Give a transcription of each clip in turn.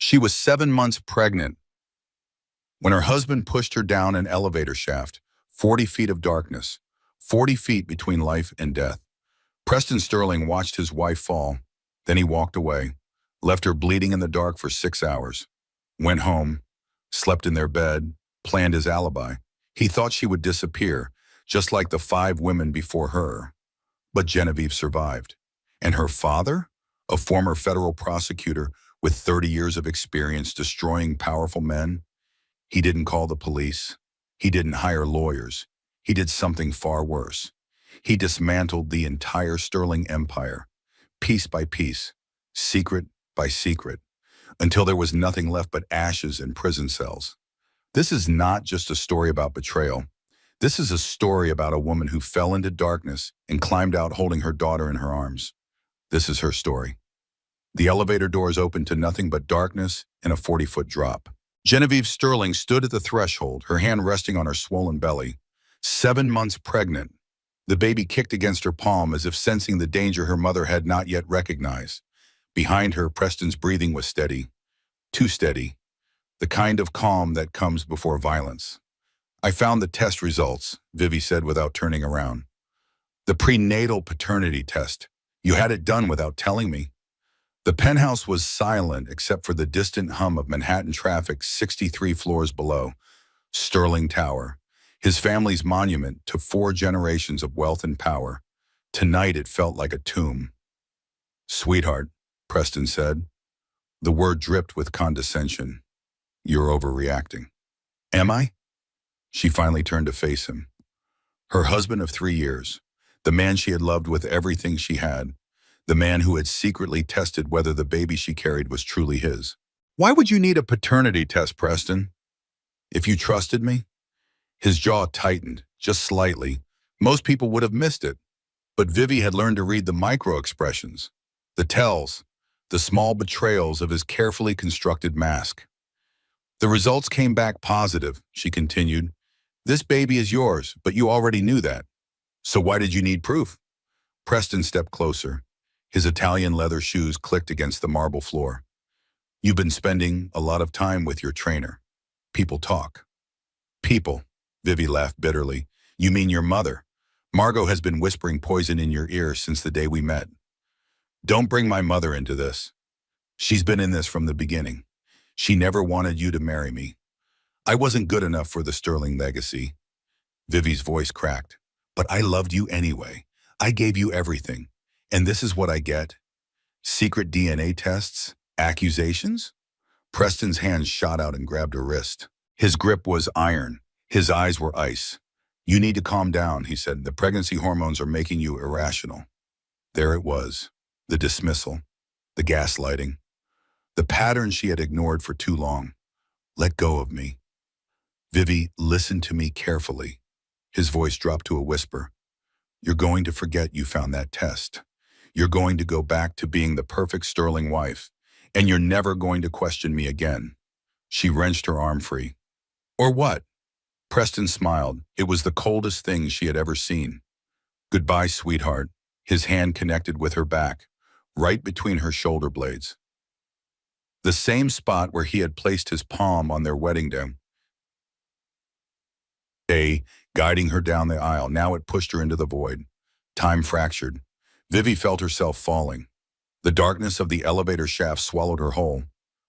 She was 7 months pregnant when her husband pushed her down an elevator shaft, 40 feet of darkness, 40 feet between life and death. Preston Sterling watched his wife fall. Then he walked away, left her bleeding in the dark for 6 hours, went home, slept in their bed, planned his alibi. He thought she would disappear, just like the 5 women before her. But Genevieve survived. And her father, a former federal prosecutor with 30 years of experience destroying powerful men, he didn't call the police. He didn't hire lawyers. He did something far worse. He dismantled the entire Sterling empire, piece by piece, secret by secret, until there was nothing left but ashes and prison cells. This is not just a story about betrayal. This is a story about a woman who fell into darkness and climbed out holding her daughter in her arms. This is her story. The elevator doors opened to nothing but darkness and a 40-foot drop. Genevieve Sterling stood at the threshold, her hand resting on her swollen belly. 7 months pregnant. The baby kicked against her palm as if sensing the danger her mother had not yet recognized. Behind her, Preston's breathing was steady. Too steady. The kind of calm that comes before violence. "I found the test results," Vivi said without turning around. "The prenatal paternity test. You had it done without telling me." The penthouse was silent except for the distant hum of Manhattan traffic 63 floors below. Sterling Tower, his family's monument to 4 generations of wealth and power. Tonight it felt like a tomb. "Sweetheart," Preston said. The word dripped with condescension. "You're overreacting." "Am I?" She finally turned to face him. Her husband of 3 years, the man she had loved with everything she had, the man who had secretly tested whether the baby she carried was truly his. "Why would you need a paternity test, Preston? If you trusted me?" His jaw tightened, just slightly. Most people would have missed it. But Vivi had learned to read the micro-expressions, the tells, the small betrayals of his carefully constructed mask. "The results came back positive," she continued. "This baby is yours, but you already knew that. So why did you need proof?" Preston stepped closer. His Italian leather shoes clicked against the marble floor. "You've been spending a lot of time with your trainer. People talk." "People," Vivi laughed bitterly. "You mean your mother? Margot has been whispering poison in your ear since the day we met." "Don't bring my mother into this. She's been in this from the beginning. She never wanted you to marry me. I wasn't good enough for the Sterling legacy." Vivi's voice cracked. "But I loved you anyway. I gave you everything. And this is what I get? Secret DNA tests? Accusations?" Preston's hand shot out and grabbed her wrist. His grip was iron. His eyes were ice. "You need to calm down," he said. "The pregnancy hormones are making you irrational." There it was. The dismissal. The gaslighting. The pattern she had ignored for too long. "Let go of me. Vivi, listen to me carefully." His voice dropped to a whisper. "You're going to forget you found that test. You're going to go back to being the perfect Sterling wife, and you're never going to question me again." She wrenched her arm free. "Or what?" Preston smiled. It was the coldest thing she had ever seen. "Goodbye, sweetheart." His hand connected with her back, right between her shoulder blades. The same spot where he had placed his palm on their wedding day, guiding her down the aisle. Now it pushed her into the void. Time fractured. Vivi felt herself falling. The darkness of the elevator shaft swallowed her whole.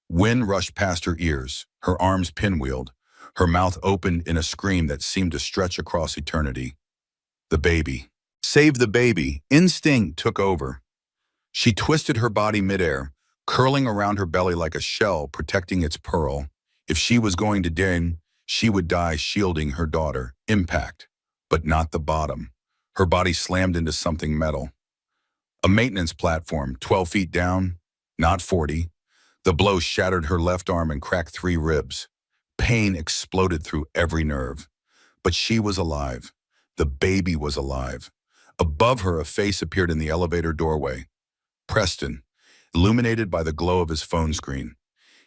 Wind rushed past her ears, her arms pinwheeled, her mouth opened in a scream that seemed to stretch across eternity. The baby. Save the baby. Instinct took over. She twisted her body midair, curling around her belly like a shell protecting its pearl. If she was going to die, she would die shielding her daughter. Impact. But not the bottom. Her body slammed into something metal. A maintenance platform, 12 feet down, not 40. The blow shattered her left arm and cracked 3 ribs. Pain exploded through every nerve. But she was alive. The baby was alive. Above her, a face appeared in the elevator doorway. Preston, illuminated by the glow of his phone screen.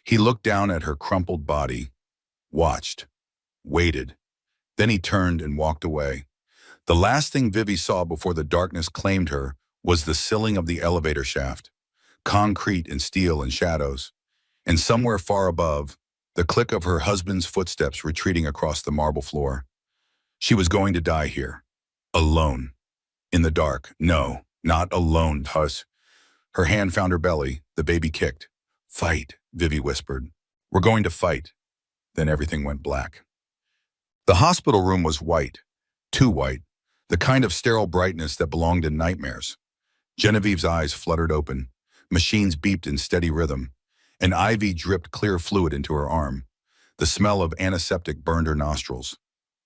He looked down at her crumpled body, watched, waited. Then he turned and walked away. The last thing Vivi saw before the darkness claimed her was the ceiling of the elevator shaft, concrete and steel and shadows. and somewhere far above, the click of her husband's footsteps retreating across the marble floor. She was going to die here. Alone. In the dark. No, not alone, Huss. Her hand found her belly. The baby kicked. Fight, Vivi whispered. We're going to fight. Then everything went black. The hospital room was white. Too white. The kind of sterile brightness that belonged in nightmares. Genevieve's eyes fluttered open. Machines beeped in steady rhythm. An IV dripped clear fluid into her arm. The smell of antiseptic burned her nostrils.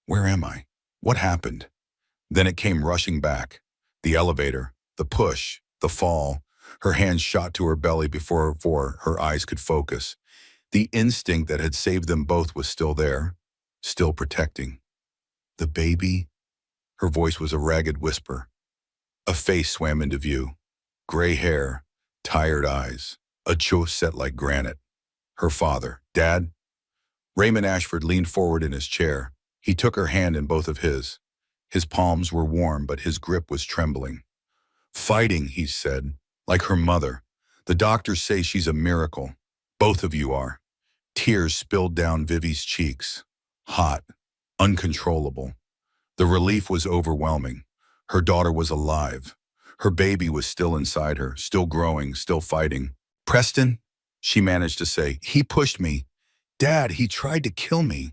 Where am I? What happened? Then it came rushing back. The elevator, the push, the fall. Her hand shot to her belly before her eyes could focus. The instinct that had saved them both was still there, still protecting. The baby? Her voice was a ragged whisper. A face swam into view. Gray hair, tired eyes, a jaw set like granite. Her father. Dad? Raymond Ashford leaned forward in his chair. He took her hand in both of his. His palms were warm, but his grip was trembling. Fighting, he said, like her mother. The doctors say she's a miracle. Both of you are. Tears spilled down Vivi's cheeks. Hot, uncontrollable. The relief was overwhelming. Her daughter was alive. Her baby was still inside her, still growing, still fighting. Preston, she managed to say, he pushed me. Dad, he tried to kill me.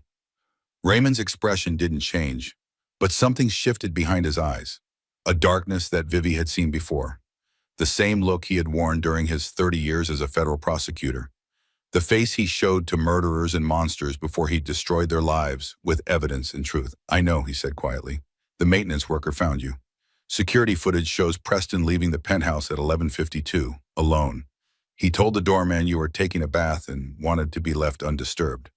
Raymond's expression didn't change, but something shifted behind his eyes. A darkness that Vivi had seen before. The same look he had worn during his 30 years as a federal prosecutor. The face he showed to murderers and monsters before he destroyed their lives with evidence and truth. I know, he said quietly. The maintenance worker found you. Security footage shows Preston leaving the penthouse at 11:52, alone. He told the doorman you were taking a bath and wanted to be left undisturbed.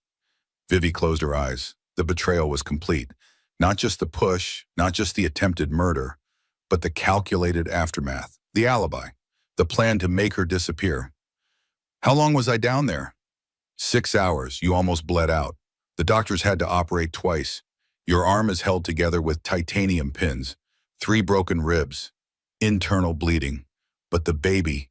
Vivi closed her eyes. The betrayal was complete. Not just the push, not just the attempted murder, but the calculated aftermath, the alibi, the plan to make her disappear. How long was I down there? 6 hours. You almost bled out. The doctors had to operate twice. Your arm is held together with titanium pins, 3 broken ribs, internal bleeding. But the baby,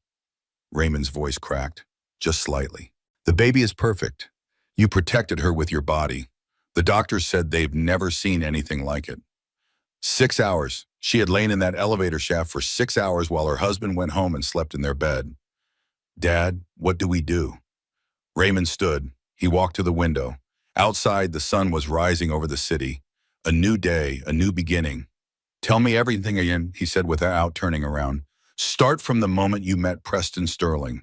Raymond's voice cracked, just slightly. The baby is perfect. You protected her with your body. The doctors said they've never seen anything like it. 6 hours. She had lain in that elevator shaft for 6 hours while her husband went home and slept in their bed. Dad, what do we do? Raymond stood. He walked to the window. Outside, the sun was rising over the city. A new day, a new beginning. Tell me everything again, he said without turning around. Start from the moment you met Preston Sterling.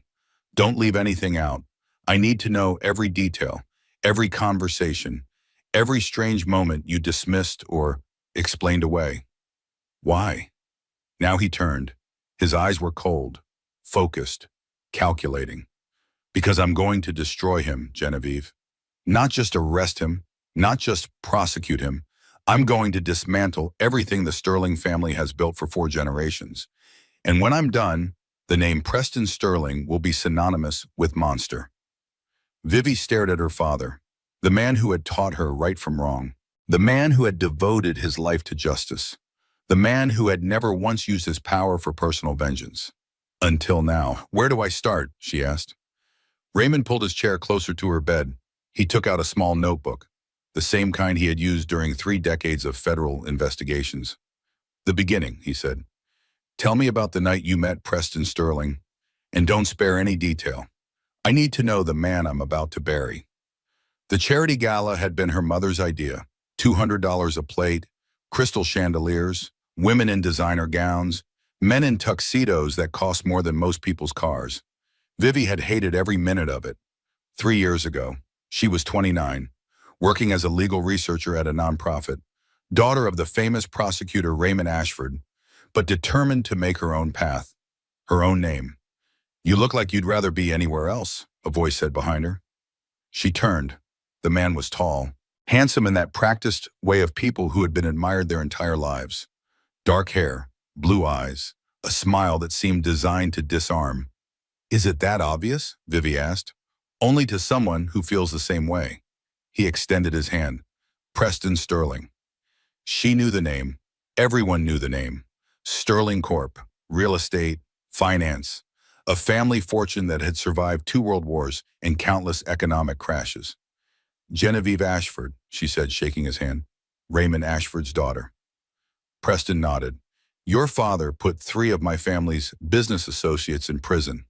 Don't leave anything out. I need to know every detail, every conversation, every strange moment you dismissed or explained away. Why? Now he turned. His eyes were cold, focused, calculating. Because I'm going to destroy him, Genevieve. Not just arrest him, not just prosecute him. I'm going to dismantle everything the Sterling family has built for 4 generations. And when I'm done, the name Preston Sterling will be synonymous with monster. Vivi stared at her father, the man who had taught her right from wrong, the man who had devoted his life to justice, the man who had never once used his power for personal vengeance. Until now. Where do I start? She asked. Raymond pulled his chair closer to her bed. He took out a small notebook, the same kind he had used during 3 decades of federal investigations. The beginning, he said. Tell me about the night you met Preston Sterling, and don't spare any detail. I need to know the man I'm about to bury. The charity gala had been her mother's idea. $200 a plate, crystal chandeliers, women in designer gowns, men in tuxedos that cost more than most people's cars. Vivi had hated every minute of it. 3 years ago, she was 29, working as a legal researcher at a nonprofit, daughter of the famous prosecutor Raymond Ashford, but determined to make her own path, her own name. You look like you'd rather be anywhere else, a voice said behind her. She turned. The man was tall, handsome in that practiced way of people who had been admired their entire lives. Dark hair, blue eyes, a smile that seemed designed to disarm. Is it that obvious? Vivi asked. Only to someone who feels the same way. He extended his hand. Preston Sterling. She knew the name. Everyone knew the name. Sterling Corp. Real estate. Finance. A family fortune that had survived 2 world wars and countless economic crashes. Genevieve Ashford, she said, shaking his hand. Raymond Ashford's daughter. Preston nodded. Your father put 3 of my family's business associates in prison.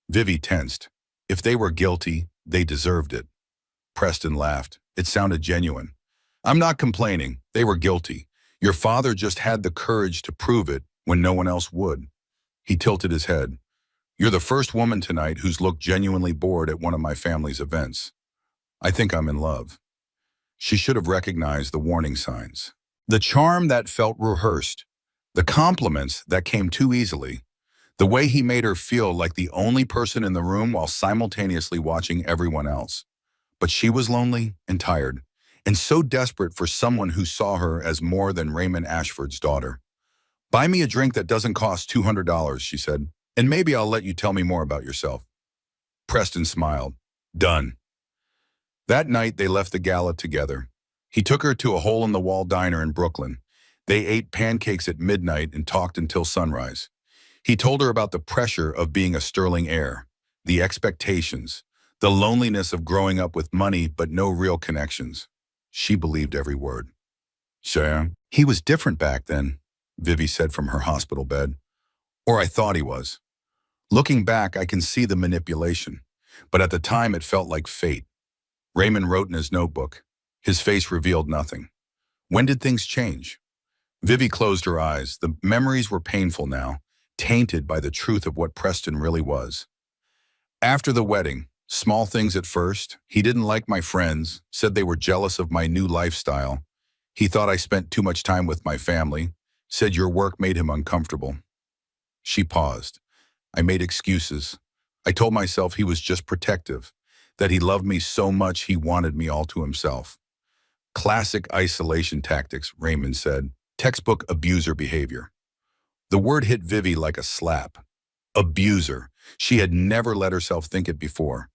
Vivi tensed. If they were guilty, they deserved it. Preston laughed. It sounded genuine. I'm not complaining. They were guilty. Your father just had the courage to prove it when no one else would. He tilted his head. You're the first woman tonight who's looked genuinely bored at one of my family's events. I think I'm in love. She should have recognized the warning signs. The charm that felt rehearsed. The compliments that came too easily. The way he made her feel like the only person in the room while simultaneously watching everyone else. But she was lonely and tired, and so desperate for someone who saw her as more than Raymond Ashford's daughter. Buy me a drink that doesn't cost $200, she said, and maybe I'll let you tell me more about yourself. Preston smiled. Done. That night, they left the gala together. He took her to a hole-in-the-wall diner in Brooklyn. They ate pancakes at midnight and talked until sunrise. He told her about the pressure of being a sterling heir, the expectations, the loneliness of growing up with money but no real connections. She believed every word. Sure. He was different back then, Vivi said from her hospital bed. Or I thought he was. Looking back, I can see the manipulation, but at the time it felt like fate. Raymond wrote in his notebook. His face revealed nothing. When did things change? Vivi closed her eyes. The memories were painful now, tainted by the truth of what Preston really was. After the wedding, small things at first. He didn't like my friends, said they were jealous of my new lifestyle. He thought I spent too much time with my family, said your work made him uncomfortable. She paused. I made excuses. I told myself he was just protective, that he loved me so much he wanted me all to himself. Classic isolation tactics, Raymond said. Textbook abuser behavior. The word hit Vivi like a slap. Abuser. She had never let herself think it before.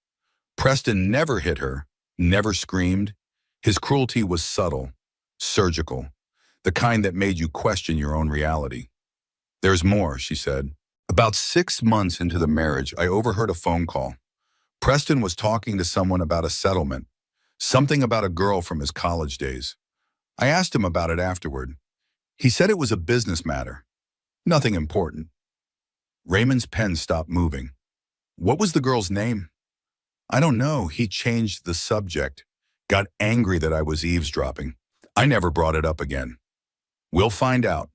Preston never hit her, never screamed. His cruelty was subtle, surgical, the kind that made you question your own reality. There's more, she said. About 6 months into the marriage, I overheard a phone call. Preston was talking to someone about a settlement, something about a girl from his college days. I asked him about it afterward. He said it was a business matter. Nothing important. Raymond's pen stopped moving. What was the girl's name? I don't know. He changed the subject, got angry that I was eavesdropping. I never brought it up again. We'll find out.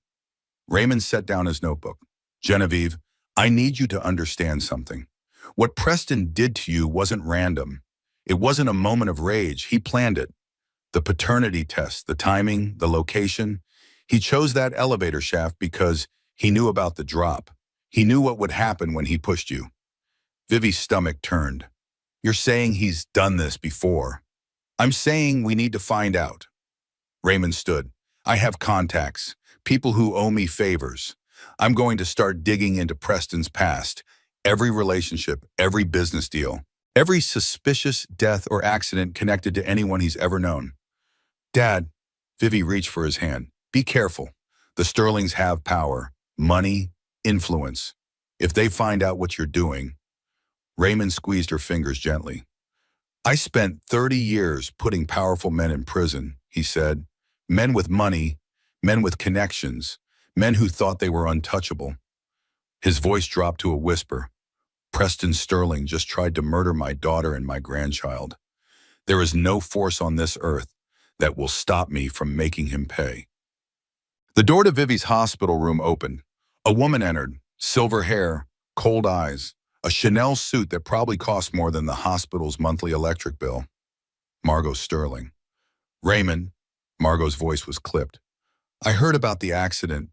Raymond set down his notebook. Genevieve, I need you to understand something. What Preston did to you wasn't random. It wasn't a moment of rage. He planned it. The paternity test, the timing, the location. He chose that elevator shaft because he knew about the drop. He knew what would happen when he pushed you. Vivi's stomach turned. You're saying he's done this before. I'm saying we need to find out. Raymond stood. I have contacts, people who owe me favors. I'm going to start digging into Preston's past. Every relationship, every business deal, every suspicious death or accident connected to anyone he's ever known. Dad, Vivi reached for his hand. Be careful. The Sterlings have power, money, influence. If they find out what you're doing. Raymond squeezed her fingers gently. I spent 30 years putting powerful men in prison, he said. Men with money, men with connections, men who thought they were untouchable. His voice dropped to a whisper. Preston Sterling just tried to murder my daughter and my grandchild. There is no force on this earth that will stop me from making him pay. The door to Vivi's hospital room opened. A woman entered, silver hair, cold eyes, a Chanel suit that probably cost more than the hospital's monthly electric bill. Margot Sterling. Raymond, Margot's voice was clipped. I heard about the accident.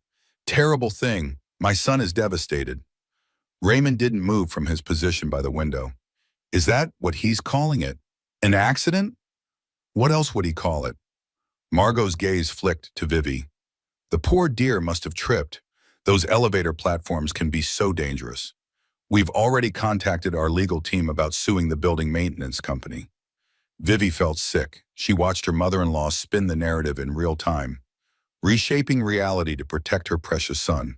Terrible thing. My son is devastated. Raymond didn't move from his position by the window. Is that what he's calling it? An accident? What else would he call it? Margot's gaze flicked to Vivi. The poor dear must have tripped. Those elevator platforms can be so dangerous. We've already contacted our legal team about suing the building maintenance company. Vivi felt sick. She watched her mother-in-law spin the narrative in real time, reshaping reality to protect her precious son.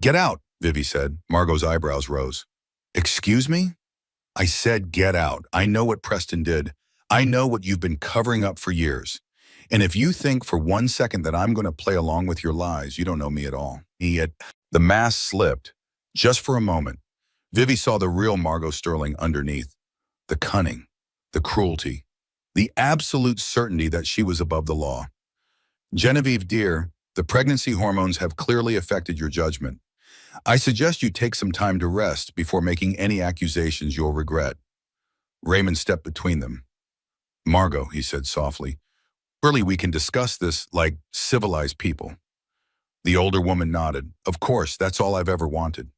Get out, Vivi said. Margot's eyebrows rose. Excuse me? I said get out. I know what Preston did. I know what you've been covering up for years. And if you think for 1 second that I'm going to play along with your lies, you don't know me at all. Yet the mask slipped. Just for a moment, Vivi saw the real Margot Sterling underneath. The cunning, the cruelty, the absolute certainty that she was above the law. Genevieve, dear, the pregnancy hormones have clearly affected your judgment. I suggest you take some time to rest before making any accusations you'll regret. Raymond stepped between them. Margot, he said softly, surely we can discuss this like civilized people. The older woman nodded. Of course, that's all I've ever wanted.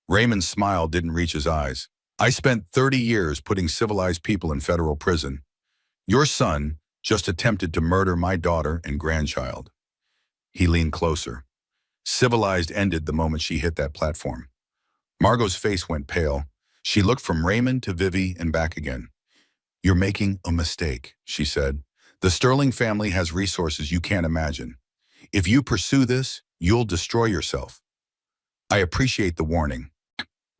Raymond's smile didn't reach his eyes. I spent 30 years putting civilized people in federal prison. Your son just attempted to murder my daughter and grandchild. He leaned closer. Civilized ended the moment she hit that platform. Margot's face went pale. She looked from Raymond to Vivi and back again. You're making a mistake, she said. The Sterling family has resources you can't imagine. If you pursue this, you'll destroy yourself. I appreciate the warning.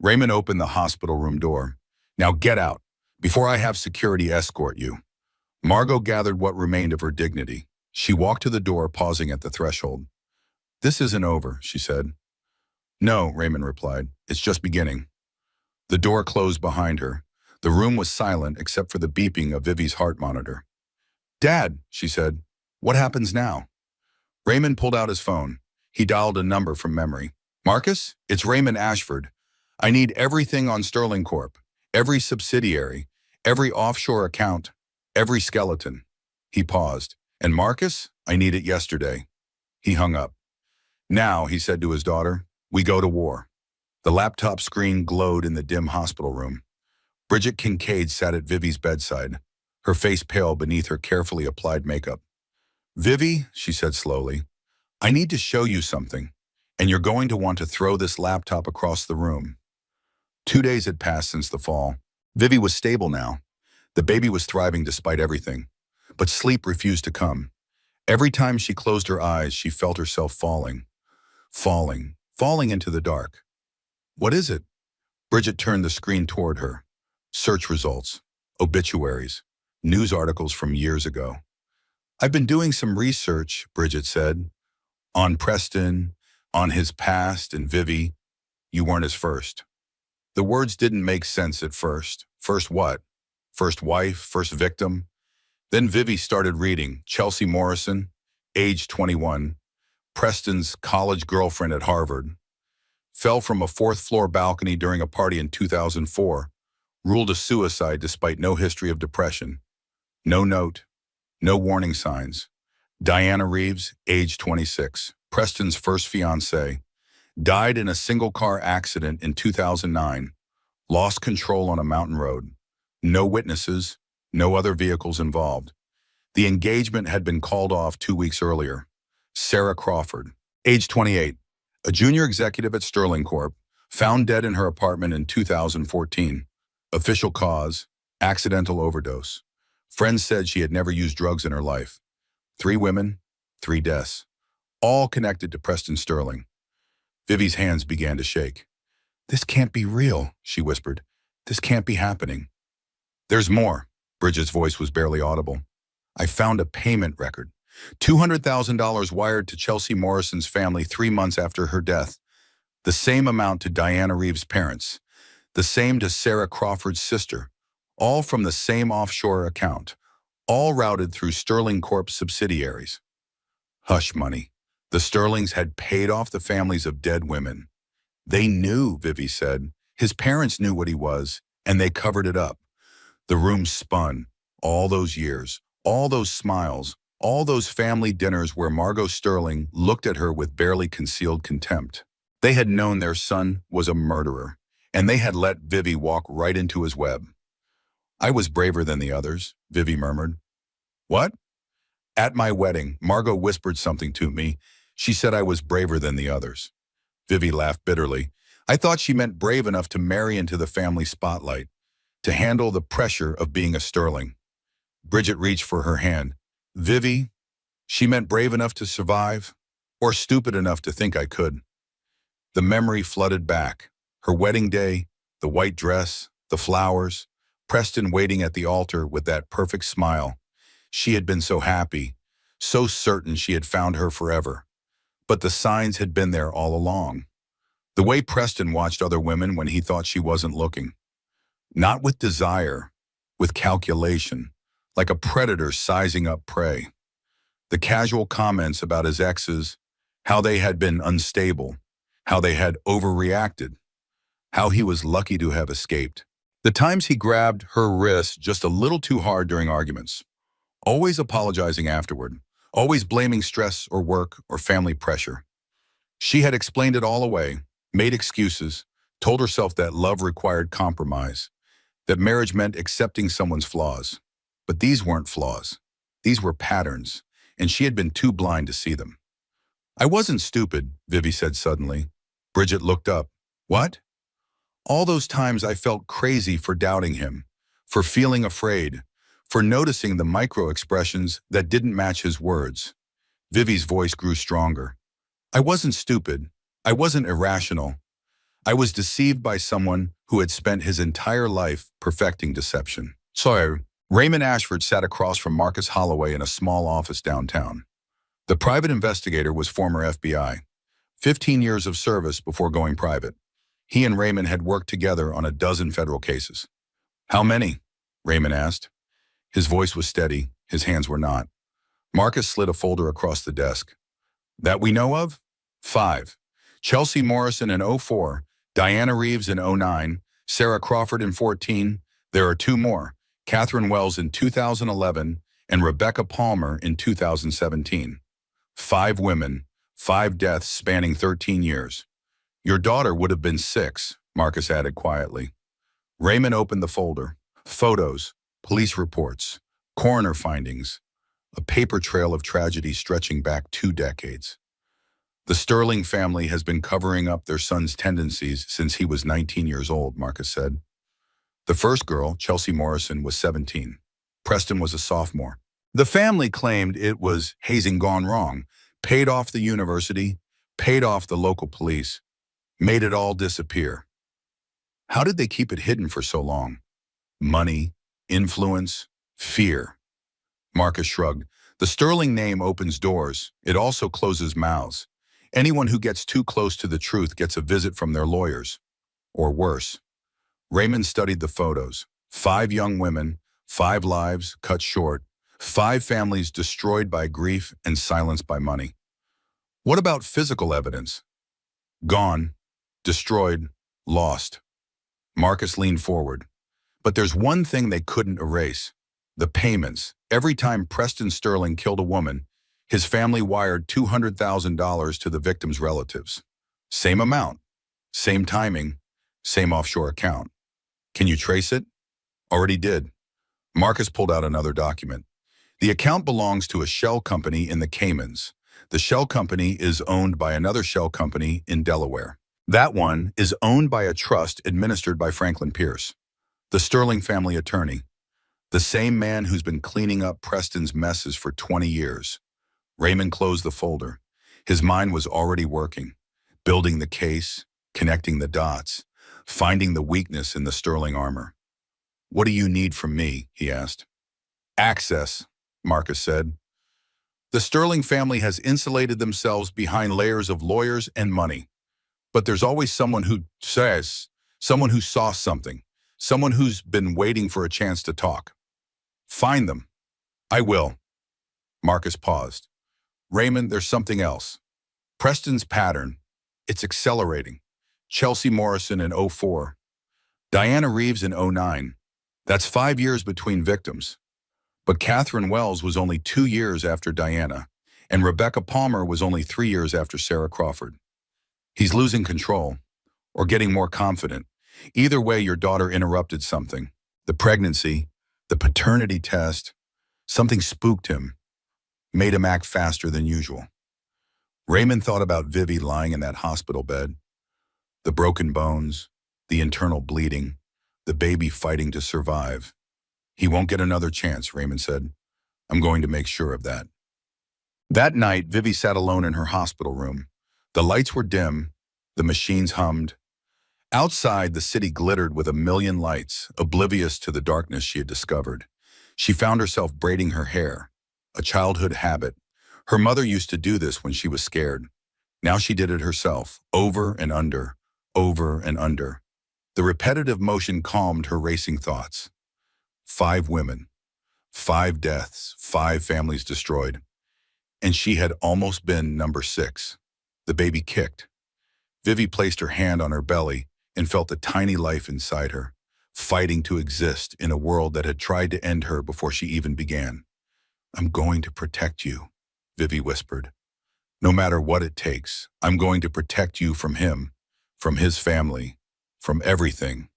Raymond opened the hospital room door. Now get out, before I have security escort you. Margot gathered what remained of her dignity. She walked to the door, pausing at the threshold. This isn't over, she said. No, Raymond replied. It's just beginning. The door closed behind her. The room was silent except for the beeping of Vivi's heart monitor. Dad, she said, what happens now? Raymond pulled out his phone. He dialed a number from memory. Marcus, it's Raymond Ashford. I need everything on Sterling Corp. Every subsidiary, every offshore account, every skeleton. He paused. And Marcus, I need it yesterday. He hung up. Now, he said to his daughter, we go to war. The laptop screen glowed in the dim hospital room. Bridget Kincaid sat at Vivi's bedside, her face pale beneath her carefully applied makeup. Vivi, she said slowly, I need to show you something, and you're going to want to throw this laptop across the room. 2 days had passed since the fall. Vivi was stable now. The baby was thriving despite everything, but sleep refused to come. Every time she closed her eyes, she felt herself falling into the dark. What is it? Bridget turned the screen toward her. Search results, obituaries, news articles from years ago. I've been doing some research, Bridget said, on Preston, on his past, and Vivi, you weren't his first. The words didn't make sense at first. First what? First wife, first victim? Then Vivi started reading. Chelsea Morrison, age 21, Preston's college girlfriend at Harvard. Fell from a 4th-floor balcony during a party in 2004. Ruled a suicide despite no history of depression. No note, no warning signs. Diana Reeves, age 26, Preston's first fiancée. Died in a single-car accident in 2009. Lost control on a mountain road. No witnesses, no other vehicles involved. The engagement had been called off 2 weeks earlier. Sarah Crawford, age 28, a junior executive at Sterling Corp., found dead in her apartment in 2014. Official cause, accidental overdose. Friends said she had never used drugs in her life. 3 women, 3 deaths, all connected to Preston Sterling. Vivi's hands began to shake. This can't be real, she whispered. This can't be happening. There's more. Bridget's voice was barely audible. I found a payment record. $200,000 wired to Chelsea Morrison's family 3 months after her death. The same amount to Diana Reeves' parents. The same to Sarah Crawford's sister. All from the same offshore account. All routed through Sterling Corp's subsidiaries. Hush money. The Sterlings had paid off the families of dead women. They knew, Vivi said. His parents knew what he was, and they covered it up. The room spun. All those years, all those smiles, all those family dinners where Margot Sterling looked at her with barely concealed contempt. They had known their son was a murderer, and they had let Vivi walk right into his web. I was braver than the others, Vivi murmured. What? At my wedding, Margot whispered something to me. She said I was braver than the others. Vivi laughed bitterly. I thought she meant brave enough to marry into the family spotlight, to handle the pressure of being a Sterling. Bridget reached for her hand. Vivi, she meant brave enough to survive, or stupid enough to think I could. The memory flooded back. Her wedding day, the white dress, the flowers, Preston waiting at the altar with that perfect smile. She had been so happy, so certain she had found her forever. But the signs had been there all along. The way Preston watched other women when he thought she wasn't looking. Not with desire, with calculation, like a predator sizing up prey. The casual comments about his exes, how they had been unstable, how they had overreacted, how he was lucky to have escaped. The times he grabbed her wrist just a little too hard during arguments, always apologizing afterward, always blaming stress or work or family pressure. She had explained it all away, made excuses, told herself that love required compromise, that marriage meant accepting someone's flaws. But these weren't flaws. These were patterns, and she had been too blind to see them. I wasn't stupid, Vivi said suddenly. Bridget looked up. What? All those times I felt crazy for doubting him, for feeling afraid, for noticing the micro-expressions that didn't match his words. Vivi's voice grew stronger. I wasn't stupid. I wasn't irrational. I was deceived by someone who had spent his entire life perfecting deception. So, Raymond Ashford sat across from Marcus Holloway in a small office downtown. The private investigator was former FBI, 15 years of service before going private. He and Raymond had worked together on a dozen federal cases. How many? Raymond asked. His voice was steady, his hands were not. Marcus slid a folder across the desk. That we know of? 5. Chelsea Morrison in 04, Diana Reeves in 09, Sarah Crawford in 14. There are 2 more, Catherine Wells in 2011 and Rebecca Palmer in 2017. 5 women, 5 deaths spanning 13 years. Your daughter would have been 6, Marcus added quietly. Raymond opened the folder. Photos, police reports, coroner findings, a paper trail of tragedy stretching back 2 decades. The Sterling family has been covering up their son's tendencies since he was 19 years old, Marcus said. The first girl, Chelsea Morrison, was 17. Preston was a sophomore. The family claimed it was hazing gone wrong, paid off the university, paid off the local police, made it all disappear. How did they keep it hidden for so long? Money, influence, fear. Marcus shrugged. The Sterling name opens doors. It also closes mouths. Anyone who gets too close to the truth gets a visit from their lawyers. Or worse. Raymond studied the photos. 5 young women, 5 lives cut short, 5 families destroyed by grief and silenced by money. What about physical evidence? Gone, destroyed, lost. Marcus leaned forward. But there's one thing they couldn't erase. The payments. Every time Preston Sterling killed a woman, his family wired $200,000 to the victim's relatives. Same amount, same timing, same offshore account. Can you trace it? Already did. Marcus pulled out another document. The account belongs to a shell company in the Caymans. The shell company is owned by another shell company in Delaware. That one is owned by a trust administered by Franklin Pierce, the Sterling family attorney, the same man who's been cleaning up Preston's messes for 20 years. Raymond closed the folder. His mind was already working, building the case, connecting the dots, finding the weakness in the Sterling armor. What do you need from me? He asked. Access, Marcus said. The Sterling family has insulated themselves behind layers of lawyers and money. But there's always someone who says, someone who saw something, someone who's been waiting for a chance to talk. Find them. I will. Marcus paused. Raymond, there's something else. Preston's pattern. It's accelerating. Chelsea Morrison in 04. Diana Reeves in 09. That's 5 years between victims. But Catherine Wells was only 2 years after Diana, and Rebecca Palmer was only 3 years after Sarah Crawford. He's losing control, or getting more confident. Either way, your daughter interrupted something. The pregnancy, the paternity test, something spooked him, made him act faster than usual. Raymond thought about Vivi lying in that hospital bed. The broken bones, the internal bleeding, the baby fighting to survive. He won't get another chance, Raymond said. I'm going to make sure of that. That night, Vivi sat alone in her hospital room. The lights were dim, the machines hummed. Outside, the city glittered with a million lights, oblivious to the darkness she had discovered. She found herself braiding her hair, a childhood habit. Her mother used to do this when she was scared. Now she did it herself, over and under, over and under. The repetitive motion calmed her racing thoughts. 5 women, 5 deaths, 5 families destroyed. And she had almost been number 6. The baby kicked. Vivi placed her hand on her belly and felt a tiny life inside her, fighting to exist in a world that had tried to end her before she even began. "I'm going to protect you," Vivi whispered. "No matter what it takes, I'm going to protect you from him, from his family, from everything."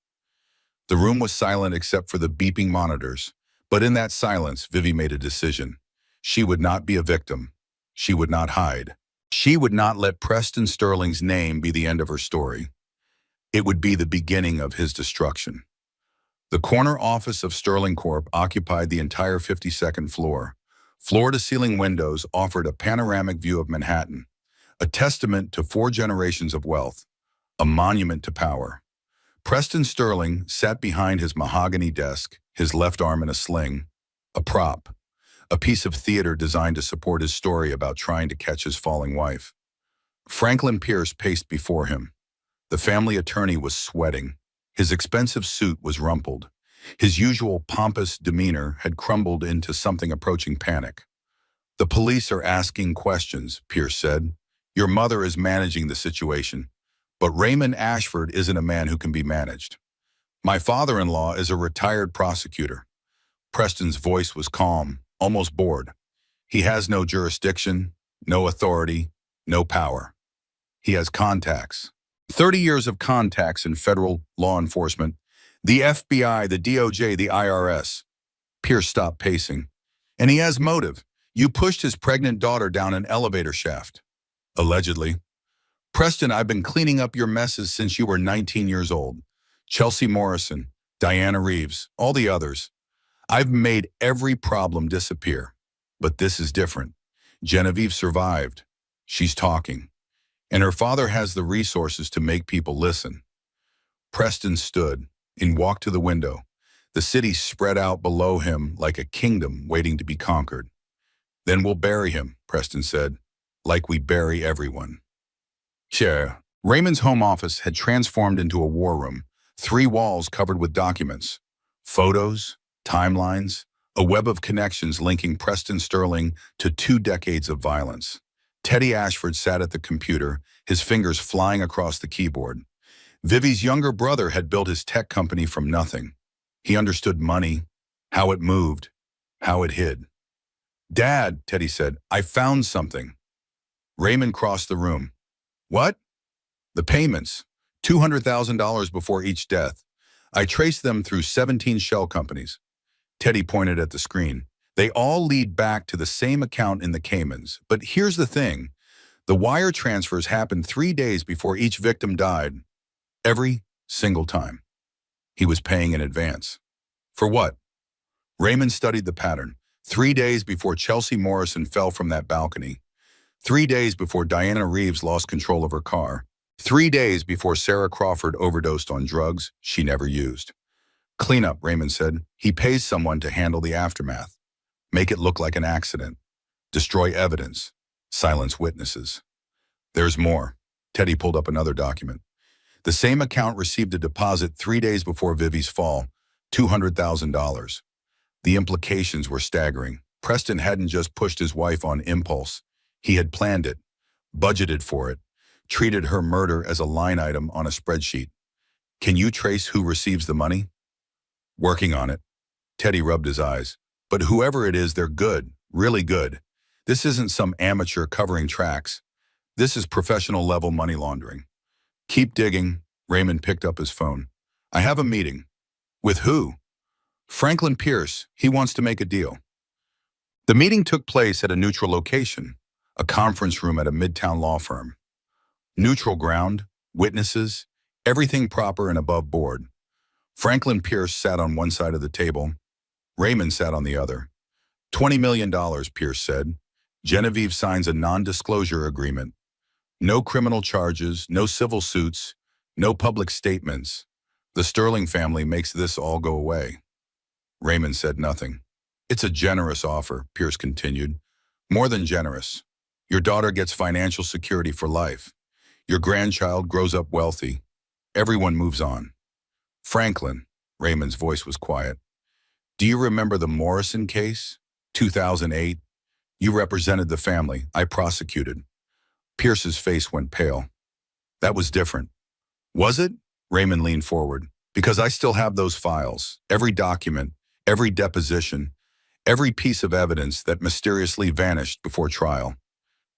The room was silent except for the beeping monitors, but in that silence, Vivi made a decision. She would not be a victim. She would not hide. She would not let Preston Sterling's name be the end of her story. It would be the beginning of his destruction. The corner office of Sterling Corp occupied the entire 52nd floor. Floor-to-ceiling windows offered a panoramic view of Manhattan, a testament to 4 generations of wealth, a monument to power. Preston Sterling sat behind his mahogany desk, his left arm in a sling, a prop, a piece of theater designed to support his story about trying to catch his falling wife. Franklin Pierce paced before him. The family attorney was sweating. His expensive suit was rumpled. His usual pompous demeanor had crumbled into something approaching panic. "The police are asking questions," Pierce said. "Your mother is managing the situation, but Raymond Ashford isn't a man who can be managed. My father-in-law is a retired prosecutor." Preston's voice was calm, almost bored. "He has no jurisdiction, no authority, no power. He has contacts. 30 years of contacts in federal law enforcement. The FBI, the DOJ, the IRS. Pierce stopped pacing. "And he has motive. You pushed his pregnant daughter down an elevator shaft." "Allegedly." "Preston, I've been cleaning up your messes since you were 19 years old. Chelsea Morrison, Diana Reeves, all the others. I've made every problem disappear. But this is different. Genevieve survived. She's talking. And her father has the resources to make people listen." Preston stood and walked to the window. The city spread out below him like a kingdom waiting to be conquered. "Then we'll bury him," Preston said, "like we bury everyone." Sure. Raymond's home office had transformed into a war room, 3 walls covered with documents, photos, timelines, a web of connections linking Preston Sterling to 2 decades of violence. Teddy Ashford sat at the computer, his fingers flying across the keyboard. Vivi's younger brother had built his tech company from nothing. He understood money, how it moved, how it hid. "Dad," Teddy said, "I found something." Raymond crossed the room. "What?" "The payments. $200,000 before each death. I traced them through 17 shell companies." Teddy pointed at the screen. "They all lead back to the same account in the Caymans. But here's the thing. The wire transfers happened 3 days before each victim died. Every single time. He was paying in advance." "For what?" Raymond studied the pattern. 3 days before Chelsea Morrison fell from that balcony. 3 days before Diana Reeves lost control of her car. 3 days before Sarah Crawford overdosed on drugs she never used. "Cleanup," Raymond said. "He pays someone to handle the aftermath. Make it look like an accident. Destroy evidence. Silence witnesses." "There's more." Teddy pulled up another document. The same account received a deposit 3 days before Vivi's fall, $200,000. The implications were staggering. Preston hadn't just pushed his wife on impulse. He had planned it, budgeted for it, treated her murder as a line item on a spreadsheet. "Can you trace who receives the money?" "Working on it." Teddy rubbed his eyes. "But whoever it is, they're good, really good. This isn't some amateur covering tracks. This is professional level money laundering." "Keep digging." Raymond picked up his phone. "I have a meeting." "With who?" "Franklin Pierce. He wants to make a deal." The meeting took place at a neutral location, a conference room at a midtown law firm. Neutral ground, witnesses, everything proper and above board. Franklin Pierce sat on one side of the table. Raymond sat on the other. $20 million, Pierce said. Genevieve signs a non-disclosure agreement. No criminal charges, no civil suits, No public statements. The Sterling family makes this all go away. Raymond said nothing. It's a generous offer, Pierce continued. More than generous. Your daughter gets financial security for life. Your grandchild grows up wealthy. Everyone moves on. Franklin, Raymond's voice was quiet. Do you remember the Morrison case? 2008? You represented the family. I prosecuted. Pierce's face went pale. That was different. Was it? Raymond leaned forward. Because I still have those files. Every document, every deposition, every piece of evidence that mysteriously vanished before trial.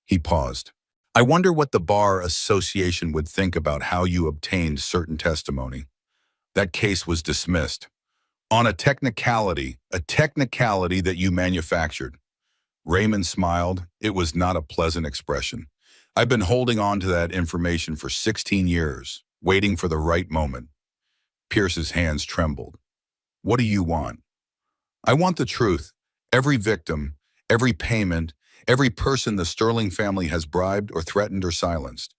He paused. I wonder what the Bar Association would think about how you obtained certain testimony. That case was dismissed. On a technicality that you manufactured. Raymond smiled. It was not a pleasant expression. I've been holding on to that information for 16 years, waiting for the right moment. Pierce's hands trembled. What do you want? I want the truth. Every victim, every payment, every person the Sterling family has bribed or threatened or silenced.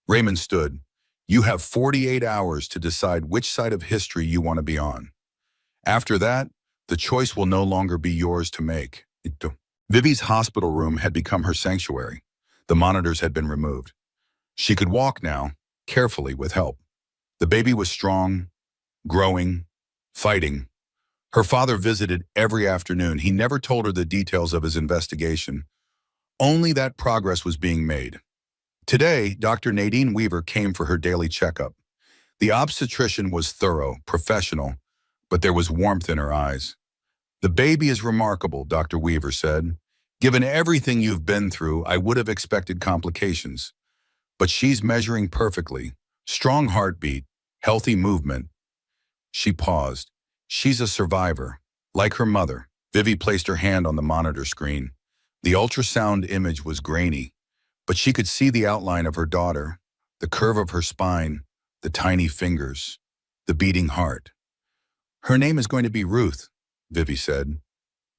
Raymond stood. You have 48 hours to decide which side of history you want to be on. After that, the choice will no longer be yours to make. Vivi's hospital room had become her sanctuary. The monitors had been removed. She could walk now, carefully with help. The baby was strong, growing, fighting. Her father visited every afternoon. He never told her the details of his investigation. Only that progress was being made. Today, Dr. Nadine Weaver came for her daily checkup. The obstetrician was thorough, professional, but there was warmth in her eyes. The baby is remarkable, Dr. Weaver said. Given everything you've been through, I would have expected complications. But she's measuring perfectly. Strong heartbeat, healthy movement. She paused. She's a survivor, like her mother. Vivi placed her hand on the monitor screen. The ultrasound image was grainy, but she could see the outline of her daughter, the curve of her spine, the tiny fingers, the beating heart. Her name is going to be Ruth, Vivi said,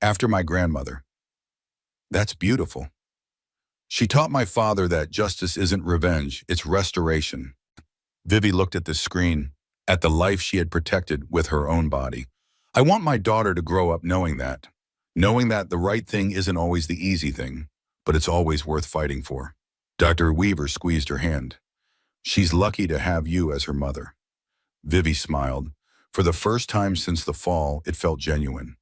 after my grandmother. That's beautiful. She taught my father that justice isn't revenge, it's restoration. Vivi looked at the screen, at the life she had protected with her own body. I want my daughter to grow up knowing that the right thing isn't always the easy thing, but it's always worth fighting for. Dr. Weaver squeezed her hand. She's lucky to have you as her mother. Vivi smiled. For the first time since the fall, it felt genuine.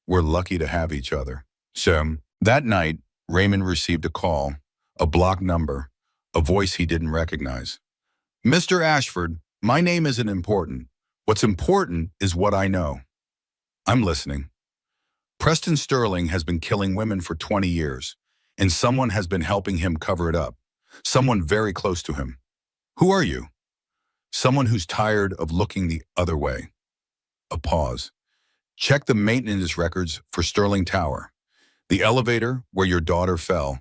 We're lucky to have each other. So, that night, Raymond received a call, a blocked number, a voice he didn't recognize. Mr. Ashford, my name isn't important. What's important is what I know. I'm listening. Preston Sterling has been killing women for 20 years, and someone has been helping him cover it up. Someone very close to him. Who are you? Someone who's tired of looking the other way. A pause. Check the maintenance records for Sterling Tower. The elevator where your daughter fell.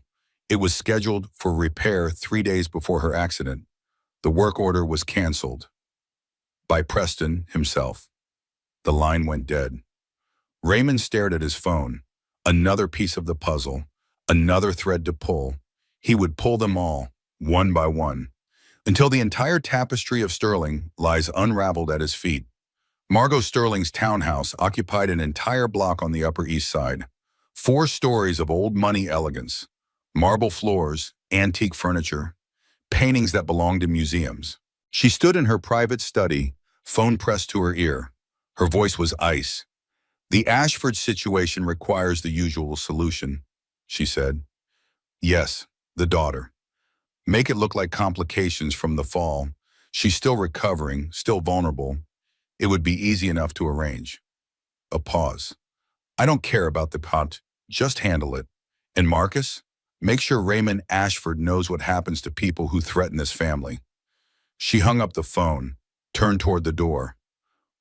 It was scheduled for repair 3 days before her accident. The work order was canceled. By Preston himself. The line went dead. Raymond stared at his phone. Another piece of the puzzle. Another thread to pull. He would pull them all, one by one, until the entire tapestry of Sterling lies unraveled at his feet. Margot Sterling's townhouse occupied an entire block on the Upper East Side. 4 stories of old money elegance, marble floors, antique furniture, paintings that belonged to museums. She stood in her private study, phone pressed to her ear. Her voice was ice. The Ashford situation requires the usual solution, she said. Yes, the daughter. Make it look like complications from the fall. She's still recovering, still vulnerable. It would be easy enough to arrange. A pause. I don't care about the pot. Just handle it. And Marcus, make sure Raymond Ashford knows what happens to people who threaten this family. She hung up the phone, turned toward the door.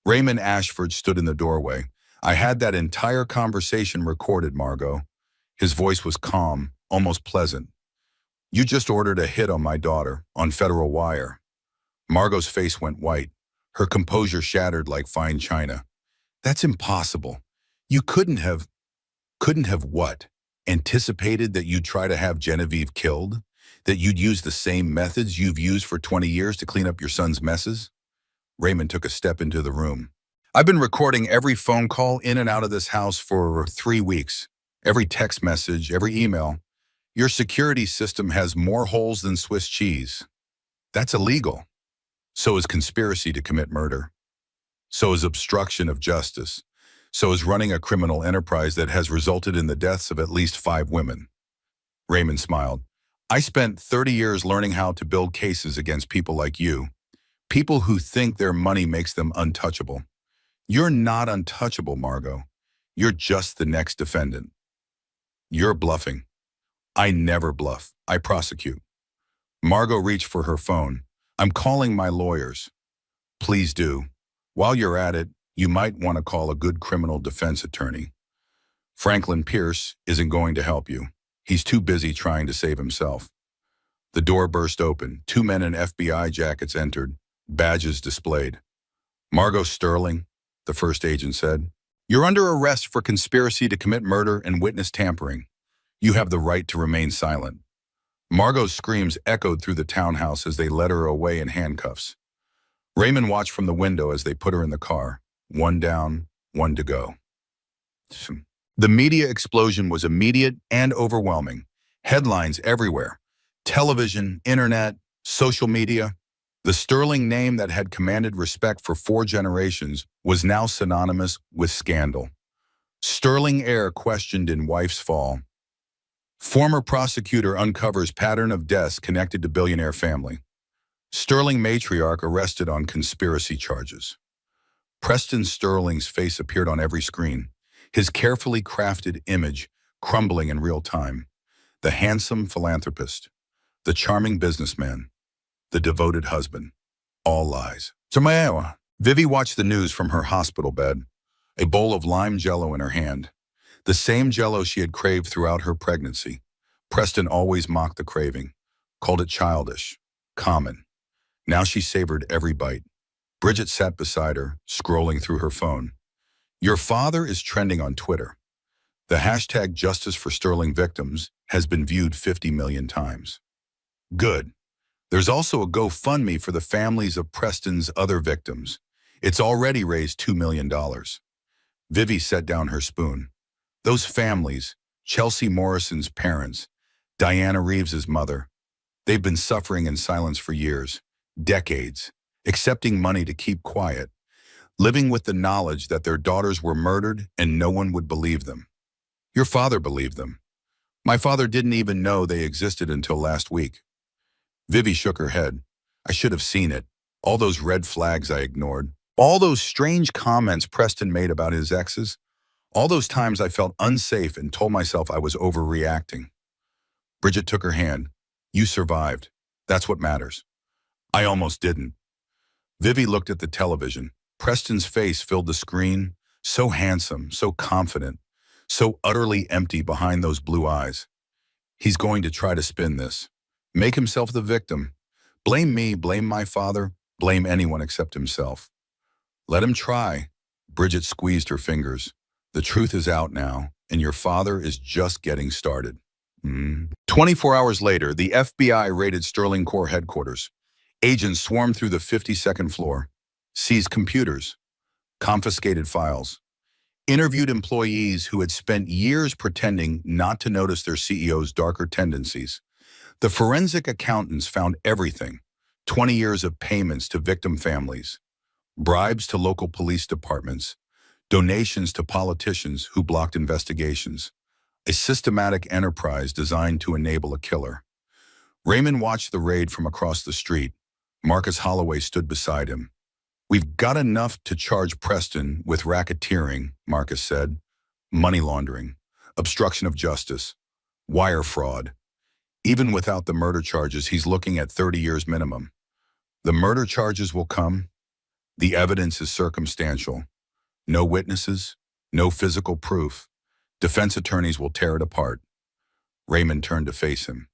Raymond Ashford stood in the doorway. I had that entire conversation recorded, Margot. His voice was calm, almost pleasant. You just ordered a hit on my daughter, on Federal Wire. Margot's face went white. Her composure shattered like fine china. That's impossible. You couldn't have what? Anticipated that you'd try to have Genevieve killed? That you'd use the same methods you've used for 20 years to clean up your son's messes? Raymond took a step into the room. I've been recording every phone call in and out of this house for 3 weeks. Every text message, every email. Your security system has more holes than Swiss cheese. That's illegal. So is conspiracy to commit murder. So is obstruction of justice. So is running a criminal enterprise that has resulted in the deaths of at least 5 women. Raymond smiled. I spent 30 years learning how to build cases against people like you. People who think their money makes them untouchable. You're not untouchable, Margot. You're just the next defendant. You're bluffing. I never bluff. I prosecute. Margot reached for her phone. I'm calling my lawyers. Please do. While you're at it, you might want to call a good criminal defense attorney. Franklin Pierce isn't going to help you. He's too busy trying to save himself. The door burst open. 2 men in FBI jackets entered, badges displayed. Margot Sterling, the first agent said, you're under arrest for conspiracy to commit murder and witness tampering. You have the right to remain silent. Margot's screams echoed through the townhouse as they led her away in handcuffs. Raymond watched from the window as they put her in the car. 1 down, 1 to go. The media explosion was immediate and overwhelming. Headlines everywhere. Television, internet, social media. The Sterling name that had commanded respect for 4 generations was now synonymous with scandal. Sterling heir questioned in wife's fall. Former prosecutor uncovers pattern of deaths connected to billionaire family. Sterling matriarch arrested on conspiracy charges. Preston Sterling's face appeared on every screen, his carefully crafted image crumbling in real time. The handsome philanthropist, the charming businessman, the devoted husband. All lies. Vivi watched the news from her hospital bed, a bowl of lime jello in her hand. The same jello she had craved throughout her pregnancy. Preston always mocked the craving, called it childish, common. Now she savored every bite. Bridget sat beside her, scrolling through her phone. Your father is trending on Twitter. The hashtag Justice for Sterling Victims has been viewed 50 million times. Good. There's also a GoFundMe for the families of Preston's other victims. It's already raised $2 million. Vivi set down her spoon. Those families, Chelsea Morrison's parents, Diana Reeves's mother, they've been suffering in silence for years, decades, accepting money to keep quiet, living with the knowledge that their daughters were murdered and no one would believe them. Your father believed them. My father didn't even know they existed until last week. Vivi shook her head. I should have seen it. All those red flags I ignored. All those strange comments Preston made about his exes. All those times I felt unsafe and told myself I was overreacting. Bridget took her hand. You survived. That's what matters. I almost didn't. Vivi looked at the television. Preston's face filled the screen, so handsome, so confident, so utterly empty behind those blue eyes. He's going to try to spin this. Make himself the victim. Blame me, blame my father, blame anyone except himself. Let him try. Bridget squeezed her fingers. The truth is out now, and your father is just getting started. 24 hours later, the FBI raided Sterling Corps headquarters. Agents swarmed through the 52nd floor, seized computers, confiscated files, interviewed employees who had spent years pretending not to notice their CEO's darker tendencies. The forensic accountants found everything: 20 years of payments to victim families, bribes to local police departments, donations to politicians who blocked investigations, a systematic enterprise designed to enable a killer. Raymond watched the raid from across the street. Marcus Holloway stood beside him. We've got enough to charge Preston with racketeering, Marcus said, money laundering, obstruction of justice, wire fraud. Even without the murder charges, he's looking at 30 years minimum. The murder charges will come. The evidence is circumstantial. No witnesses, no physical proof. Defense attorneys will tear it apart. Raymond turned to face him.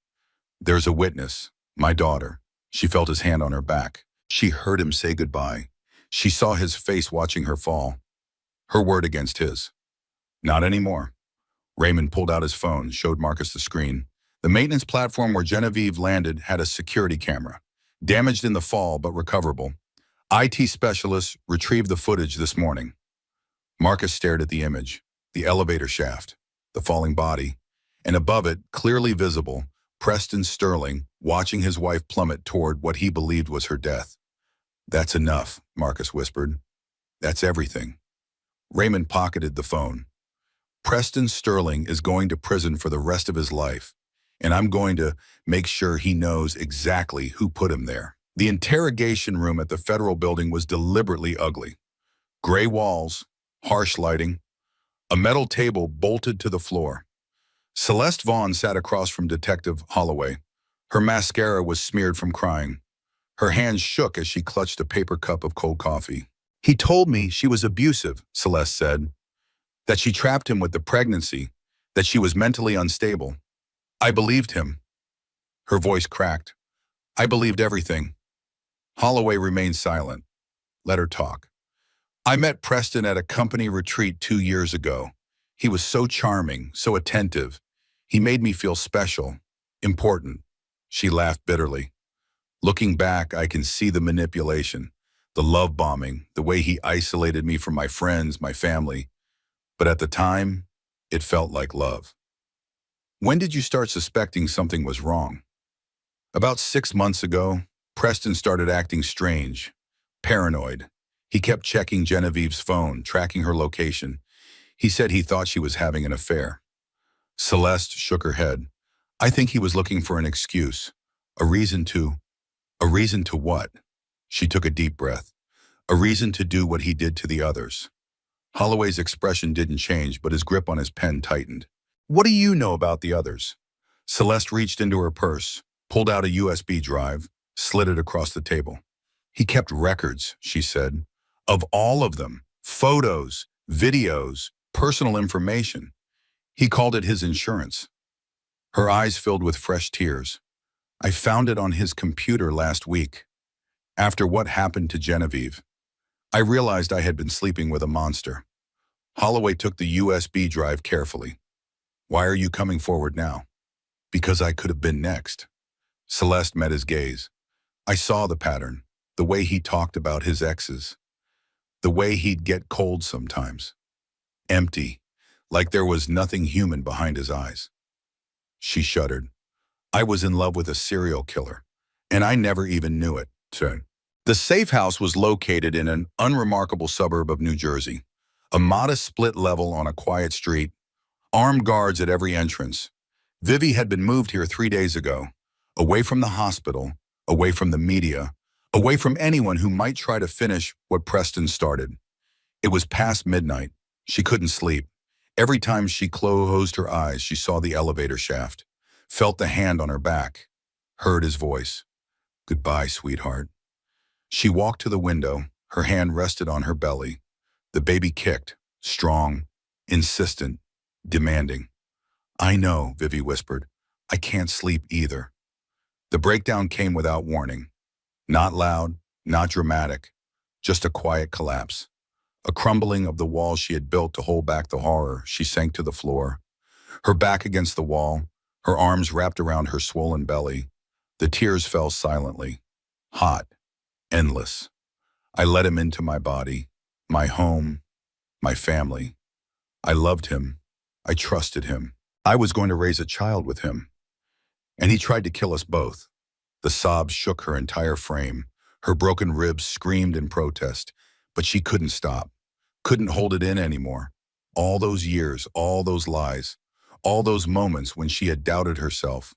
There's a witness, my daughter. She felt his hand on her back. She heard him say goodbye. She saw his face watching her fall. Her word against his. Not anymore. Raymond pulled out his phone, showed Marcus the screen. The maintenance platform where Genevieve landed had a security camera, damaged in the fall but recoverable. IT specialists retrieved the footage this morning. Marcus stared at the image, the elevator shaft, the falling body, and above it, clearly visible, Preston Sterling watching his wife plummet toward what he believed was her death. "That's enough," Marcus whispered. "That's everything." Raymond pocketed the phone. "Preston Sterling is going to prison for the rest of his life, and I'm going to make sure he knows exactly who put him there." The interrogation room at the federal building was deliberately ugly. Gray walls, harsh lighting, a metal table bolted to the floor. Celeste Vaughn sat across from Detective Holloway. Her mascara was smeared from crying. Her hands shook as she clutched a paper cup of cold coffee. "He told me she was abusive," Celeste said. "That she trapped him with the pregnancy, that she was mentally unstable. I believed him." Her voice cracked. "I believed everything." Holloway remained silent. Let her talk. "I met Preston at a company retreat 2 years ago. He was so charming, so attentive. He made me feel special, important." She laughed bitterly. "Looking back, I can see the manipulation, the love bombing, the way he isolated me from my friends, my family. But at the time, it felt like love." "When did you start suspecting something was wrong?" "About 6 months ago, Preston started acting strange, paranoid. He kept checking Genevieve's phone, tracking her location. He said he thought she was having an affair." Celeste shook her head. "I think he was looking for an excuse, a reason to—" "A reason to what?" She took a deep breath. "A reason to do what he did to the others." Holloway's expression didn't change, but his grip on his pen tightened. "What do you know about the others?" Celeste reached into her purse, pulled out a USB drive, slid it across the table. "He kept records," she said, "of all of them. Photos, videos, personal information. He called it his insurance." Her eyes filled with fresh tears. "I found it on his computer last week. After what happened to Genevieve, I realized I had been sleeping with a monster." Holloway took the USB drive carefully. "Why are you coming forward now?" "Because I could have been next." Celeste met his gaze. "I saw the pattern, the way he talked about his exes, the way he'd get cold sometimes. Empty, like there was nothing human behind his eyes." She shuddered. "I was in love with a serial killer, and I never even knew it." The safe house was located in an unremarkable suburb of New Jersey, a modest split level on a quiet street, armed guards at every entrance. Vivi had been moved here 3 days ago, away from the hospital, away from the media, away from anyone who might try to finish what Preston started. It was past midnight. She couldn't sleep. Every time she closed her eyes, she saw the elevator shaft, felt the hand on her back, heard his voice. "Goodbye, sweetheart." She walked to the window. Her hand rested on her belly. The baby kicked, strong, insistent, demanding. "I know," Vivi whispered. "I can't sleep either." The breakdown came without warning. Not loud, not dramatic, just a quiet collapse. A crumbling of the walls she had built to hold back the horror. She sank to the floor, her back against the wall, her arms wrapped around her swollen belly. The tears fell silently, hot, endless. "I let him into my body, my home, my family. I loved him. I trusted him. I was going to raise a child with him. And he tried to kill us both." The sobs shook her entire frame. Her broken ribs screamed in protest, but she couldn't stop, couldn't hold it in anymore. All those years, all those lies, all those moments when she had doubted herself,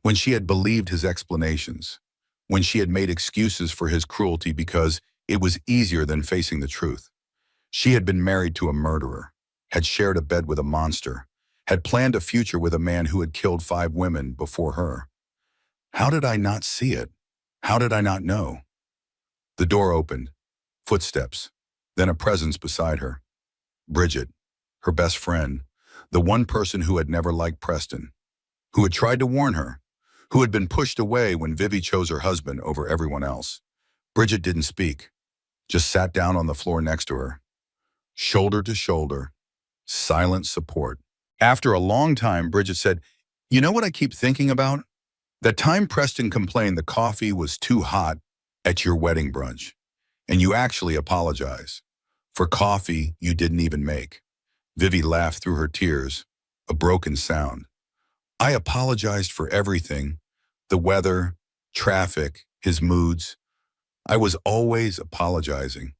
when she had believed his explanations, when she had made excuses for his cruelty because it was easier than facing the truth. She had been married to a murderer, had shared a bed with a monster, had planned a future with a man who had killed 5 women before her. How did I not see it? How did I not know? The door opened, footsteps, then a presence beside her. Bridget, her best friend, the one person who had never liked Preston, who had tried to warn her, who had been pushed away when Vivi chose her husband over everyone else. Bridget didn't speak, just sat down on the floor next to her. Shoulder to shoulder, silent support. After a long time, Bridget said, You know what I keep thinking about? That time Preston complained the coffee was too hot at your wedding brunch, and you actually apologize for coffee you didn't even make. Vivi laughed through her tears, a broken sound. I apologized for everything, the weather, traffic, his moods. I was always apologizing.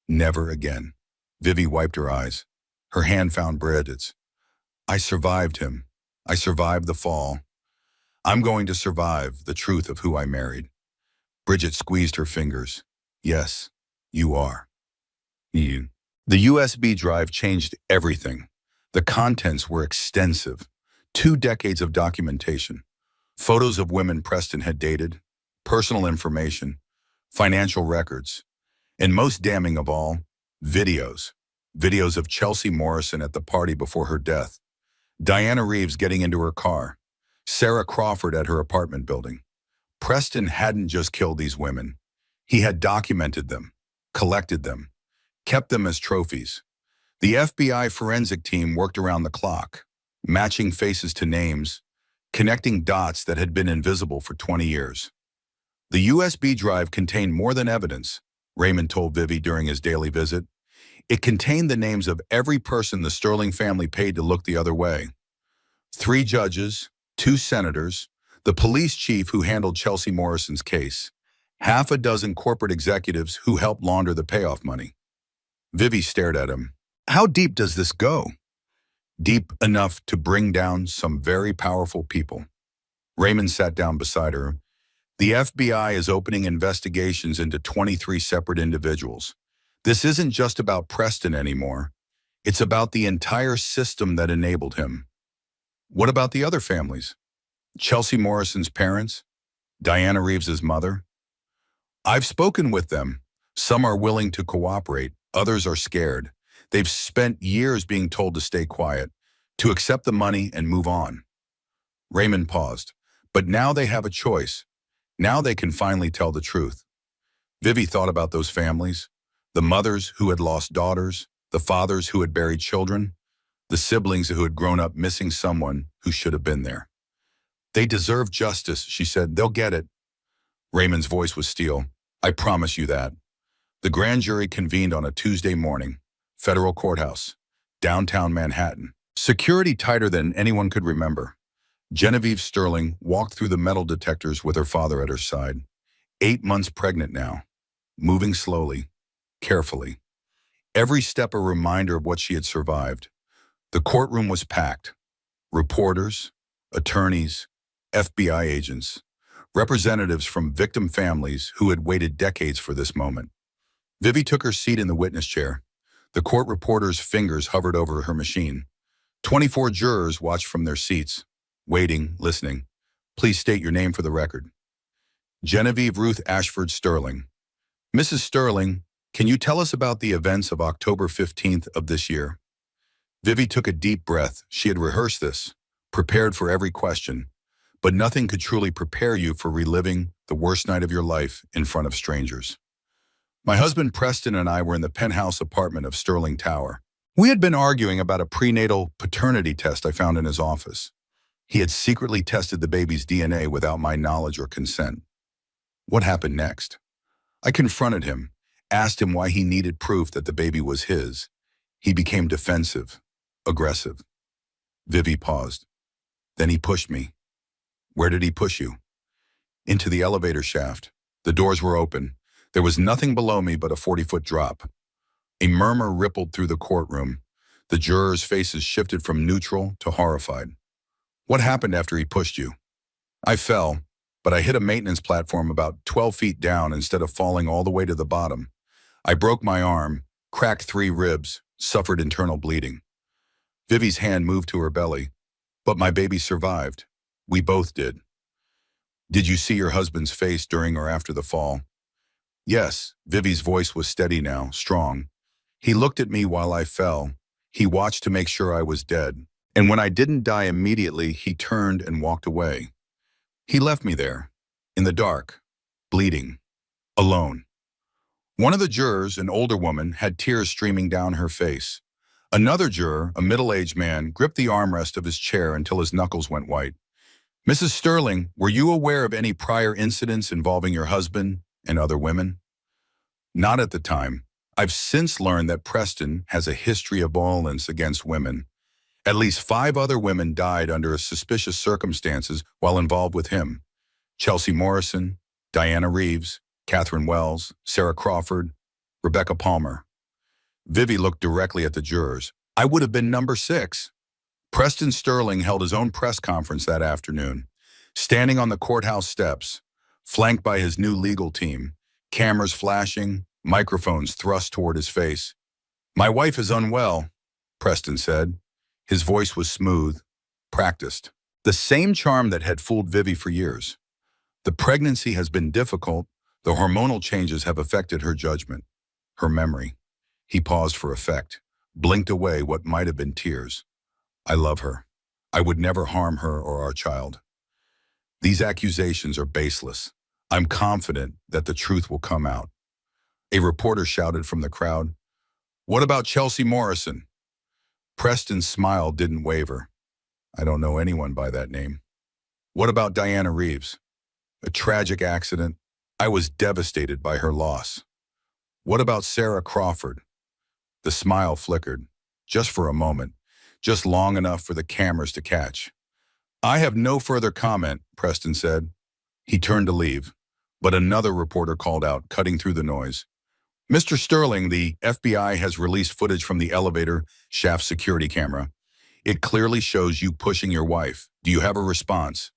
Never again. Vivi wiped her eyes. Her hand found Bridget's. I survived him. I survived the fall. I'm going to survive the truth of who I married. Bridget squeezed her fingers. Yes, you are. You. The USB drive changed everything. The contents were extensive. 2 decades of documentation. Photos of women Preston had dated, personal information, financial records, and most damning of all, videos. Videos of Chelsea Morrison at the party before her death, Diana Reeves getting into her car, Sarah Crawford at her apartment building. Preston hadn't just killed these women. He had documented them, collected them, kept them as trophies. The FBI forensic team worked around the clock, matching faces to names, connecting dots that had been invisible for 20 years. The USB drive contained more than evidence, Raymond told Vivi during his daily visit. It contained the names of every person the Sterling family paid to look the other way. 3 judges, 2 senators, the police chief who handled Chelsea Morrison's case, half a dozen corporate executives who helped launder the payoff money. Vivi stared at him. How deep does this go? Deep enough to bring down some very powerful people. Raymond sat down beside her. The FBI is opening investigations into 23 separate individuals. This isn't just about Preston anymore. It's about the entire system that enabled him. What about the other families? Chelsea Morrison's parents? Diana Reeves's mother? I've spoken with them. Some are willing to cooperate, others are scared. They've spent years being told to stay quiet, to accept the money and move on. Raymond paused. But now they have a choice. Now they can finally tell the truth. Vivi thought about those families, the mothers who had lost daughters, the fathers who had buried children, the siblings who had grown up missing someone who should have been there. They deserve justice, she said. They'll get it. Raymond's voice was steel. I promise you that. The grand jury convened on a Tuesday morning, federal courthouse, downtown Manhattan. Security tighter than anyone could remember. Genevieve Sterling walked through the metal detectors with her father at her side. 8 months pregnant now, moving slowly, carefully. Every step a reminder of what she had survived. The courtroom was packed. Reporters, attorneys, FBI agents, representatives from victim families who had waited decades for this moment. Vivi took her seat in the witness chair. The court reporter's fingers hovered over her machine. 24 jurors watched from their seats, waiting, listening. Please state your name for the record. Genevieve Ruth Ashford Sterling. Mrs. Sterling, can you tell us about the events of October 15th of this year? Vivi took a deep breath. She had rehearsed this, prepared for every question, but nothing could truly prepare you for reliving the worst night of your life in front of strangers. My husband Preston and I were in the penthouse apartment of Sterling Tower. We had been arguing about a prenatal paternity test I found in his office. He had secretly tested the baby's DNA without my knowledge or consent. What happened next? I confronted him, asked him why he needed proof that the baby was his. He became defensive, aggressive. Vivi paused. Then he pushed me. Where did he push you? Into the elevator shaft. The doors were open. There was nothing below me but a 40-foot drop. A murmur rippled through the courtroom. The jurors' faces shifted from neutral to horrified. What happened after he pushed you? I fell, but I hit a maintenance platform about 12 feet down instead of falling all the way to the bottom. I broke my arm, cracked 3 ribs, suffered internal bleeding. Vivi's hand moved to her belly. But my baby survived. We both did. Did you see your husband's face during or after the fall? Yes, Vivi's voice was steady now, strong. He looked at me while I fell. He watched to make sure I was dead. And when I didn't die immediately, he turned and walked away. He left me there, in the dark, bleeding, alone. One of the jurors, an older woman, had tears streaming down her face. Another juror, a middle-aged man, gripped the armrest of his chair until his knuckles went white. Mrs. Sterling, were you aware of any prior incidents involving your husband and other women? Not at the time. I've since learned that Preston has a history of violence against women. At least 5 other women died under suspicious circumstances while involved with him. Chelsea Morrison, Diana Reeves, Catherine Wells, Sarah Crawford, Rebecca Palmer. Vivi looked directly at the jurors. I would have been number 6. Preston Sterling held his own press conference that afternoon, standing on the courthouse steps, flanked by his new legal team, cameras flashing, microphones thrust toward his face. My wife is unwell, Preston said. His voice was smooth, practiced. The same charm that had fooled Vivi for years. The pregnancy has been difficult. The hormonal changes have affected her judgment, her memory. He paused for effect, blinked away what might have been tears. I love her. I would never harm her or our child. These accusations are baseless. I'm confident that the truth will come out. A reporter shouted from the crowd, What about Chelsea Morrison? Preston's smile didn't waver. I don't know anyone by that name. What about Diana Reeves? A tragic accident. I was devastated by her loss. What about Sarah Crawford? The smile flickered, just for a moment, just long enough for the cameras to catch. I have no further comment, Preston said. He turned to leave, but another reporter called out, cutting through the noise. Mr. Sterling, the FBI has released footage from the elevator shaft security camera. It clearly shows you pushing your wife. Do you have a response?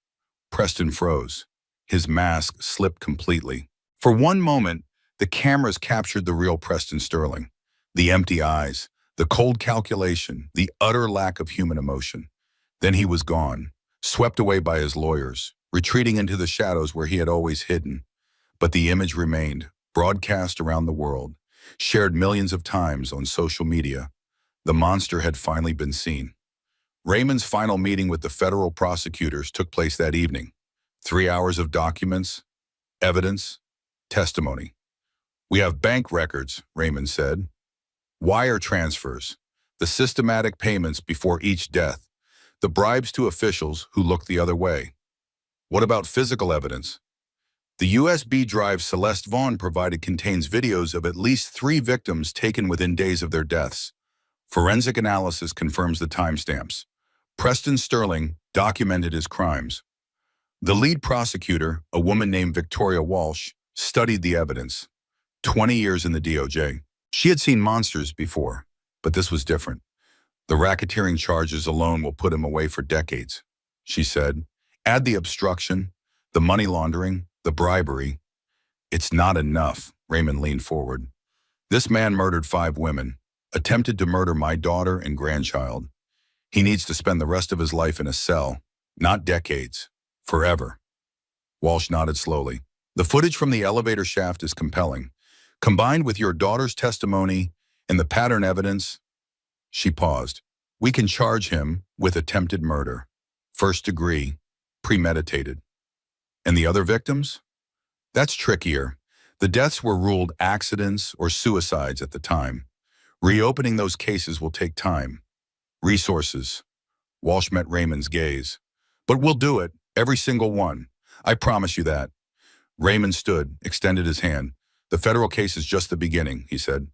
Preston froze. His mask slipped completely. For one moment, the cameras captured the real Preston Sterling. The empty eyes, the cold calculation, the utter lack of human emotion. Then he was gone, swept away by his lawyers, retreating into the shadows where he had always hidden. But the image remained, broadcast around the world, shared millions of times on social media. The monster had finally been seen. Raymond's final meeting with the federal prosecutors took place that evening. 3 hours of documents, evidence, testimony. We have bank records, Raymond said. Wire transfers, the systematic payments before each death, the bribes to officials who looked the other way. What about physical evidence? The USB drive Celeste Vaughn provided contains videos of at least 3 victims taken within days of their deaths. Forensic analysis confirms the timestamps. Preston Sterling documented his crimes. The lead prosecutor, a woman named Victoria Walsh, studied the evidence. 20 years in the DOJ. She had seen monsters before, but this was different. The racketeering charges alone will put him away for decades, she said. Add the obstruction, the money laundering, the bribery. It's not enough, Raymond leaned forward. This man murdered 5 women, attempted to murder my daughter and grandchild. He needs to spend the rest of his life in a cell, not decades, forever. Walsh nodded slowly. The footage from the elevator shaft is compelling. Combined with your daughter's testimony and the pattern evidence, she paused. We can charge him with attempted murder, 1st degree, premeditated. And the other victims? That's trickier. The deaths were ruled accidents or suicides at the time. Reopening those cases will take time. Resources. Walsh met Raymond's gaze. But we'll do it, every single one. I promise you that. Raymond stood, extended his hand. The federal case is just the beginning, he said.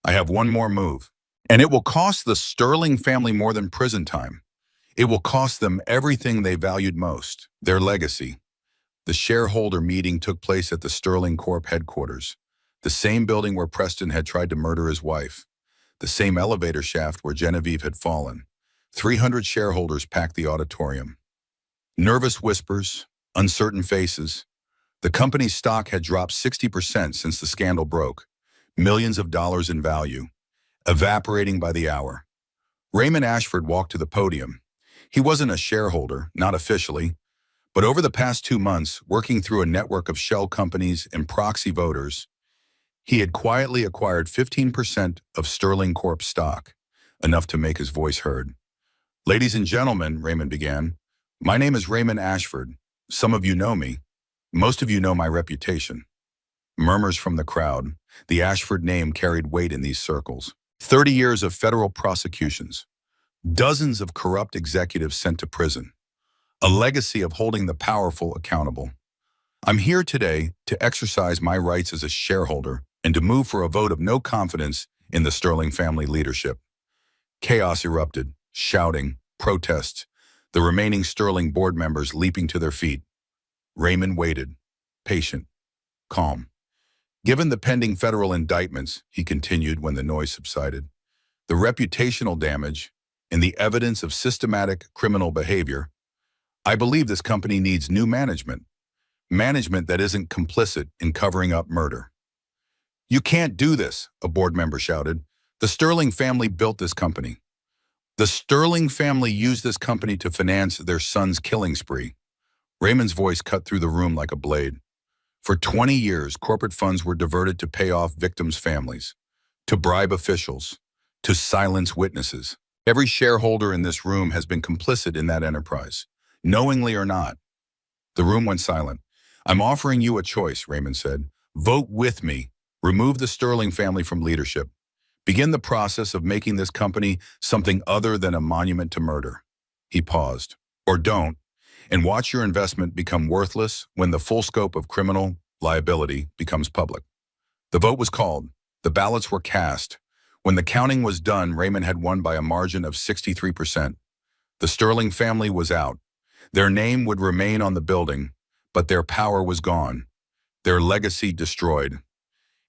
I have one more move. And it will cost the Sterling family more than prison time. It will cost them everything they valued most, their legacy. The shareholder meeting took place at the Sterling Corp headquarters, the same building where Preston had tried to murder his wife, the same elevator shaft where Genevieve had fallen. 300 shareholders packed the auditorium. Nervous whispers, uncertain faces. The company's stock had dropped 60% since the scandal broke, millions of dollars in value, evaporating by the hour. Raymond Ashford walked to the podium. He wasn't a shareholder, not officially, but over the past 2 months, working through a network of shell companies and proxy voters, he had quietly acquired 15% of Sterling Corp stock, enough to make his voice heard. Ladies and gentlemen, Raymond began, my name is Raymond Ashford. Some of you know me. Most of you know my reputation. Murmurs from the crowd. The Ashford name carried weight in these circles. 30 years of federal prosecutions, dozens of corrupt executives sent to prison, a legacy of holding the powerful accountable. I'm here today to exercise my rights as a shareholder and to move for a vote of no confidence in the Sterling family leadership. Chaos erupted, shouting, protests, the remaining Sterling board members leaping to their feet. Raymond waited, patient, calm. Given the pending federal indictments, he continued when the noise subsided, the reputational damage, and the evidence of systematic criminal behavior, I believe this company needs new management. Management that isn't complicit in covering up murder. You can't do this, a board member shouted. The Sterling family built this company. The Sterling family used this company to finance their son's killing spree. Raymond's voice cut through the room like a blade. For 20 years, corporate funds were diverted to pay off victims' families, to bribe officials, to silence witnesses. Every shareholder in this room has been complicit in that enterprise, knowingly or not. The room went silent. I'm offering you a choice, Raymond said. Vote with me. Remove the Sterling family from leadership. Begin the process of making this company something other than a monument to murder. He paused. Or don't, and watch your investment become worthless when the full scope of criminal liability becomes public. The vote was called. The ballots were cast. When the counting was done, Raymond had won by a margin of 63%. The Sterling family was out. Their name would remain on the building, but their power was gone. Their legacy destroyed.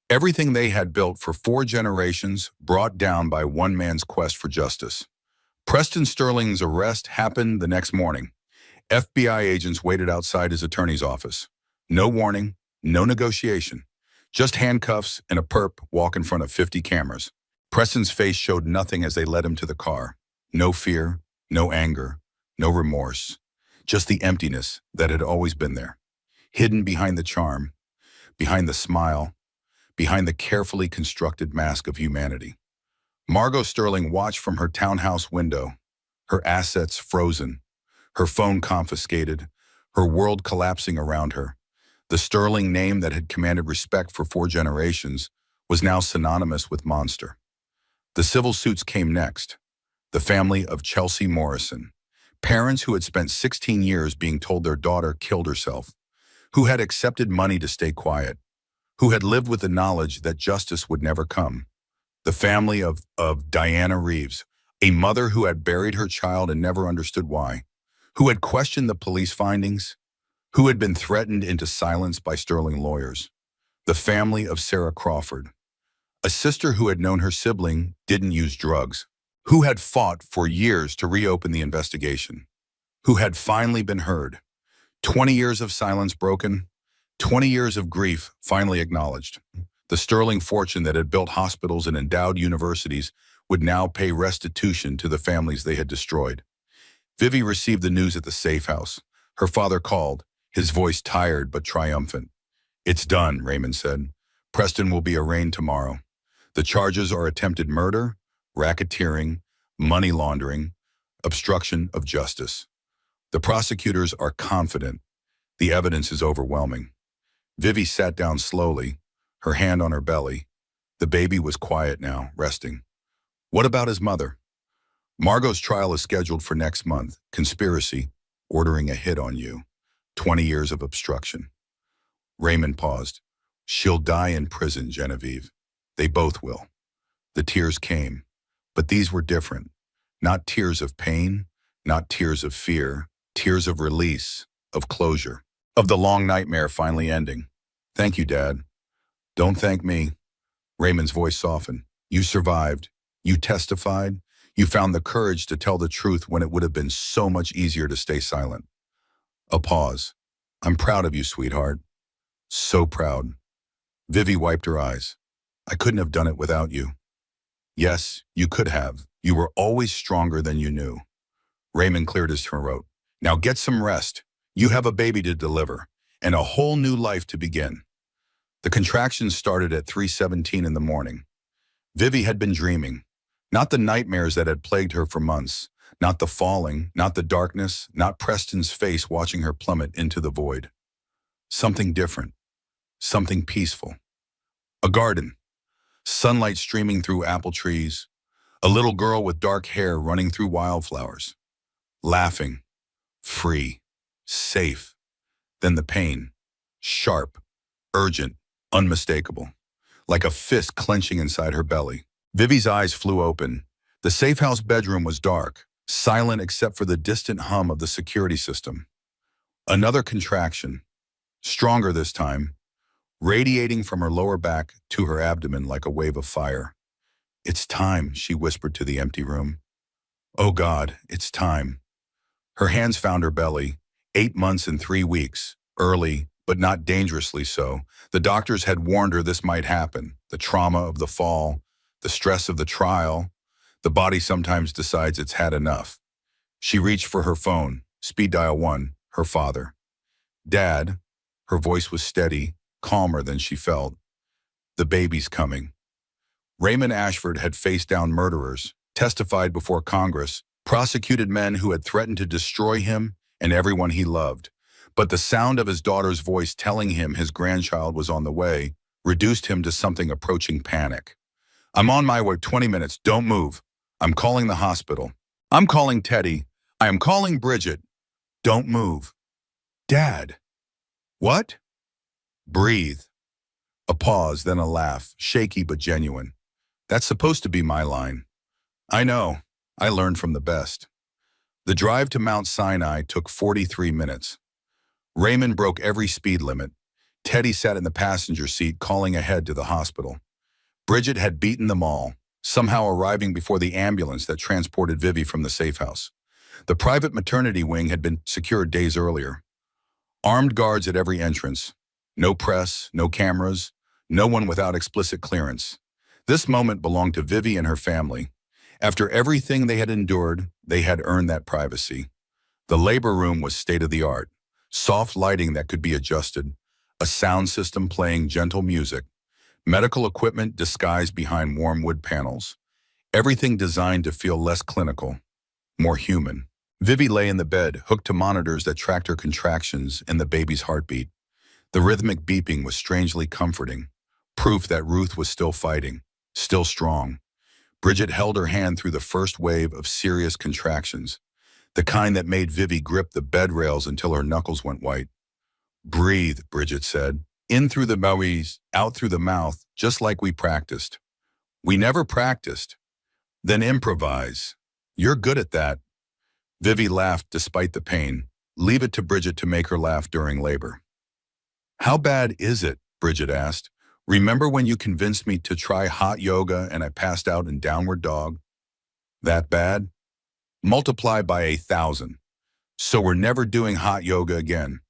Everything they had built for 4 generations brought down by one man's quest for justice. Preston Sterling's arrest happened the next morning. FBI agents waited outside his attorney's office. No warning, no negotiation. Just handcuffs and a perp walk in front of 50 cameras. Preston's face showed nothing as they led him to the car. No fear, no anger, no remorse. Just the emptiness that had always been there. Hidden behind the charm, behind the smile, behind the carefully constructed mask of humanity. Margot Sterling watched from her townhouse window, her assets frozen, her phone confiscated, her world collapsing around her. The Sterling name that had commanded respect for 4 generations was now synonymous with monster. The civil suits came next. The family of Chelsea Morrison, parents who had spent 16 years being told their daughter killed herself, who had accepted money to stay quiet, who had lived with the knowledge that justice would never come. The family of Diana Reeves, a mother who had buried her child and never understood why, who had questioned the police findings, who had been threatened into silence by Sterling lawyers. The family of Sarah Crawford, a sister who had known her sibling didn't use drugs, who had fought for years to reopen the investigation, who had finally been heard. 20 years of silence broken, 20 years of grief finally acknowledged. The Sterling fortune that had built hospitals and endowed universities would now pay restitution to the families they had destroyed. Vivi received the news at the safe house. Her father called, his voice tired but triumphant. It's done, Raymond said. Preston will be arraigned tomorrow. The charges are attempted murder, racketeering, money laundering, obstruction of justice. The prosecutors are confident. The evidence is overwhelming. Vivi sat down slowly, her hand on her belly. The baby was quiet now, resting. What about his mother? Margot's trial is scheduled for next month. Conspiracy, ordering a hit on you. 20 years of obstruction. Raymond paused. She'll die in prison, Genevieve. They both will. The tears came, but these were different. Not tears of pain, not tears of fear, tears of release, of closure, of the long nightmare finally ending. Thank you, Dad. Don't thank me. Raymond's voice softened. You survived. You testified. You found the courage to tell the truth when it would have been so much easier to stay silent. A pause. I'm proud of you, sweetheart. So proud. Vivi wiped her eyes. I couldn't have done it without you. Yes, you could have. You were always stronger than you knew. Raymond cleared his throat. Now get some rest. You have a baby to deliver, and a whole new life to begin. The contractions started at 3:17 in the morning. Vivi had been dreaming. Not the nightmares that had plagued her for months. Not the falling, not the darkness, not Preston's face watching her plummet into the void. Something different. Something peaceful. A garden. sunlight streaming through apple trees, a little girl with dark hair running through wildflowers, laughing, free, safe. Then the pain, sharp, urgent, unmistakable, like a fist clenching inside her belly. Vivi's eyes flew open. The safe house bedroom was dark, silent except for the distant hum of the security system. Another contraction, stronger this time, radiating from her lower back to her abdomen like a wave of fire. "It's time," she whispered to the empty room. "Oh God, it's time." Her hands found her belly. 8 months and 3 weeks. Early, but not dangerously so. The doctors had warned her this might happen. The trauma of the fall, the stress of the trial. The body sometimes decides it's had enough. She reached for her phone. Speed dial 1, her father. "Dad," her voice was steady, calmer than she felt. "The baby's coming." Raymond Ashford had faced down murderers, testified before Congress, prosecuted men who had threatened to destroy him and everyone he loved. But the sound of his daughter's voice telling him his grandchild was on the way reduced him to something approaching panic. "I'm on my way, 20 minutes, don't move. I'm calling the hospital. I'm calling Teddy. I am calling Bridget. Don't move." "Dad." "What?" "Breathe." A pause, then a laugh, shaky but genuine. "That's supposed to be my line." "I know. I learned from the best." The drive to Mount Sinai took 43 minutes. Raymond broke every speed limit. Teddy sat in the passenger seat calling ahead to the hospital. Bridget had beaten them all, somehow arriving before the ambulance that transported Vivi from the safe house. The private maternity wing had been secured days earlier. Armed guards at every entrance. No press, no cameras, no one without explicit clearance. This moment belonged to Vivi and her family. After everything they had endured, they had earned that privacy. The labor room was state-of-the-art. Soft lighting that could be adjusted, a sound system playing gentle music, medical equipment disguised behind warm wood panels. Everything designed to feel less clinical, more human. Vivi lay in the bed, hooked to monitors that tracked her contractions and the baby's heartbeat. The rhythmic beeping was strangely comforting, proof that Ruth was still fighting, still strong. Bridget held her hand through the first wave of serious contractions, the kind that made Vivi grip the bed rails until her knuckles went white. "Breathe," Bridget said. "In through the bellies, out through the mouth, just like we practiced." "We never practiced." "Then improvise. You're good at that." Vivi laughed despite the pain. Leave it to Bridget to make her laugh during labor. "How bad is it?" Bridget asked. "Remember when you convinced me to try hot yoga and I passed out in downward dog?" "That bad?" "Multiply by 1,000. So we're never doing hot yoga again.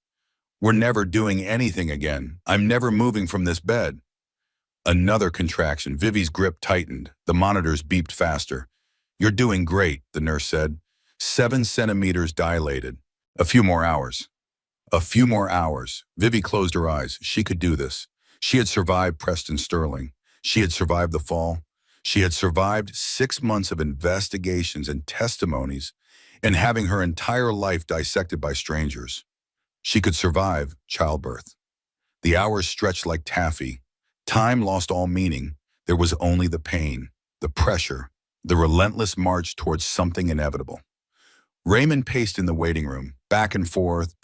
We're never doing anything again. I'm never moving from this bed." Another contraction. Vivi's grip tightened. The monitors beeped faster. "You're doing great," the nurse said. 7 centimeters dilated. A few more hours. A few more hours. Vivi closed her eyes. She could do this. She had survived Preston Sterling. She had survived the fall. She had survived 6 months of investigations and testimonies and having her entire life dissected by strangers. She could survive childbirth. The hours stretched like taffy. Time lost all meaning. There was only the pain, the pressure, the relentless march towards something inevitable. Raymond paced in the waiting room, back and forth,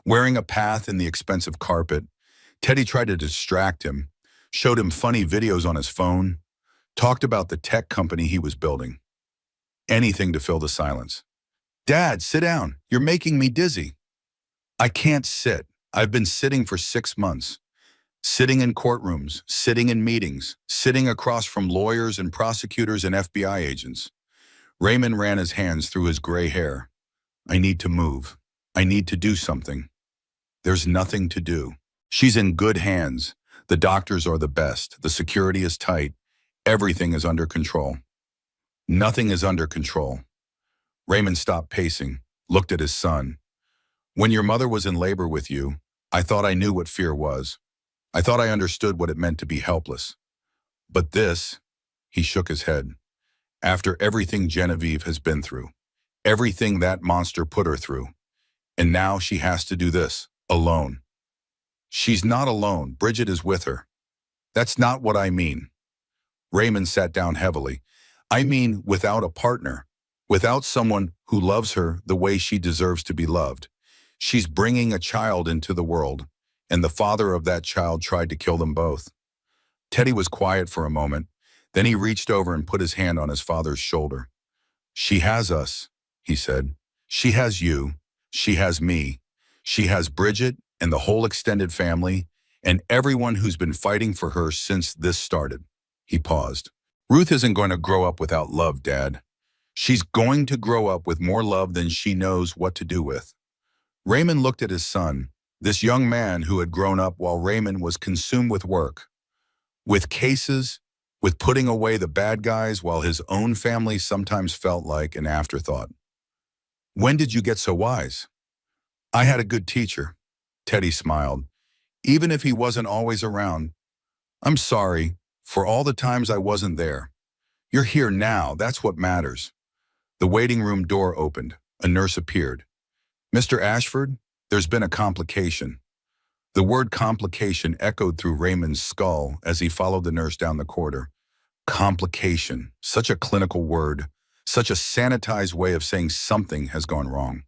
wearing a path in the expensive carpet. Teddy tried to distract him, showed him funny videos on his phone, talked about the tech company he was building. Anything to fill the silence. "Dad, sit down. You're making me dizzy." "I can't sit. I've been sitting for 6 months. Sitting in courtrooms, sitting in meetings, sitting across from lawyers and prosecutors and FBI agents." Raymond ran his hands through his gray hair. "I need to move. I need to do something." "There's nothing to do. She's in good hands. The doctors are the best. The security is tight. Everything is under control." "Nothing is under control." Raymond stopped pacing, looked at his son. "When your mother was in labor with you, I thought I knew what fear was. I thought I understood what it meant to be helpless. But this," he shook his head, "after everything Genevieve has been through, everything that monster put her through, and now she has to do this, alone." "She's not alone. Bridget is with her." That's not what I mean. Raymond sat down heavily. I mean without a partner, without someone who loves her the way she deserves to be loved. She's bringing a child into the world, and the father of that child tried to kill them both. Teddy was quiet for a moment. Then he reached over and put his hand on his father's shoulder. She has us, he said. She has you. She has me. She has Bridget and the whole extended family and everyone who's been fighting for her since this started. He paused. Ruth isn't going to grow up without love, Dad. She's going to grow up with more love than she knows what to do with. Raymond looked at his son, this young man who had grown up while Raymond was consumed with work, with cases, with putting away the bad guys while his own family sometimes felt like an afterthought. When did you get so wise? I had a good teacher. Teddy smiled. Even if he wasn't always around. I'm sorry for all the times I wasn't there. You're here now, that's what matters. The waiting room door opened. A nurse appeared. Mr. Ashford, there's been a complication. The word complication echoed through Raymond's skull as he followed the nurse down the corridor. Complication, such a clinical word, such a sanitized way of saying something has gone wrong.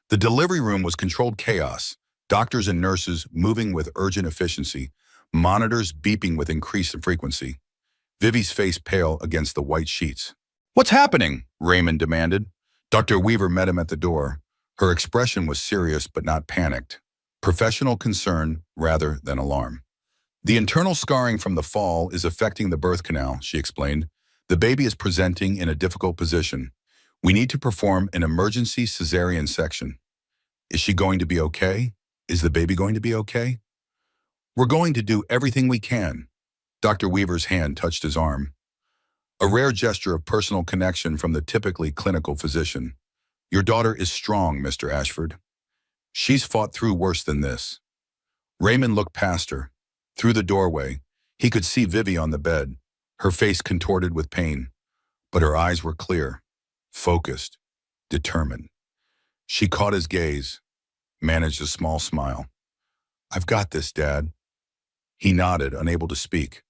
The delivery room was controlled chaos, doctors and nurses moving with urgent efficiency, monitors beeping with increased frequency. Vivi's face pale against the white sheets. What's happening? Raymond demanded. Dr. Weaver met him at the door. Her expression was serious but not panicked. Professional concern rather than alarm. The internal scarring from the fall is affecting the birth canal, she explained. The baby is presenting in a difficult position. We need to perform an emergency cesarean section. Is she going to be okay? Is the baby going to be okay? We're going to do everything we can. Dr. Weaver's hand touched his arm. A rare gesture of personal connection from the typically clinical physician. Your daughter is strong, Mr. Ashford. She's fought through worse than this. Raymond looked past her. Through the doorway, he could see Vivi on the bed, her face contorted with pain, but her eyes were clear, focused, determined. She caught his gaze, managed a small smile. I've got this, Dad. He nodded, unable to speak,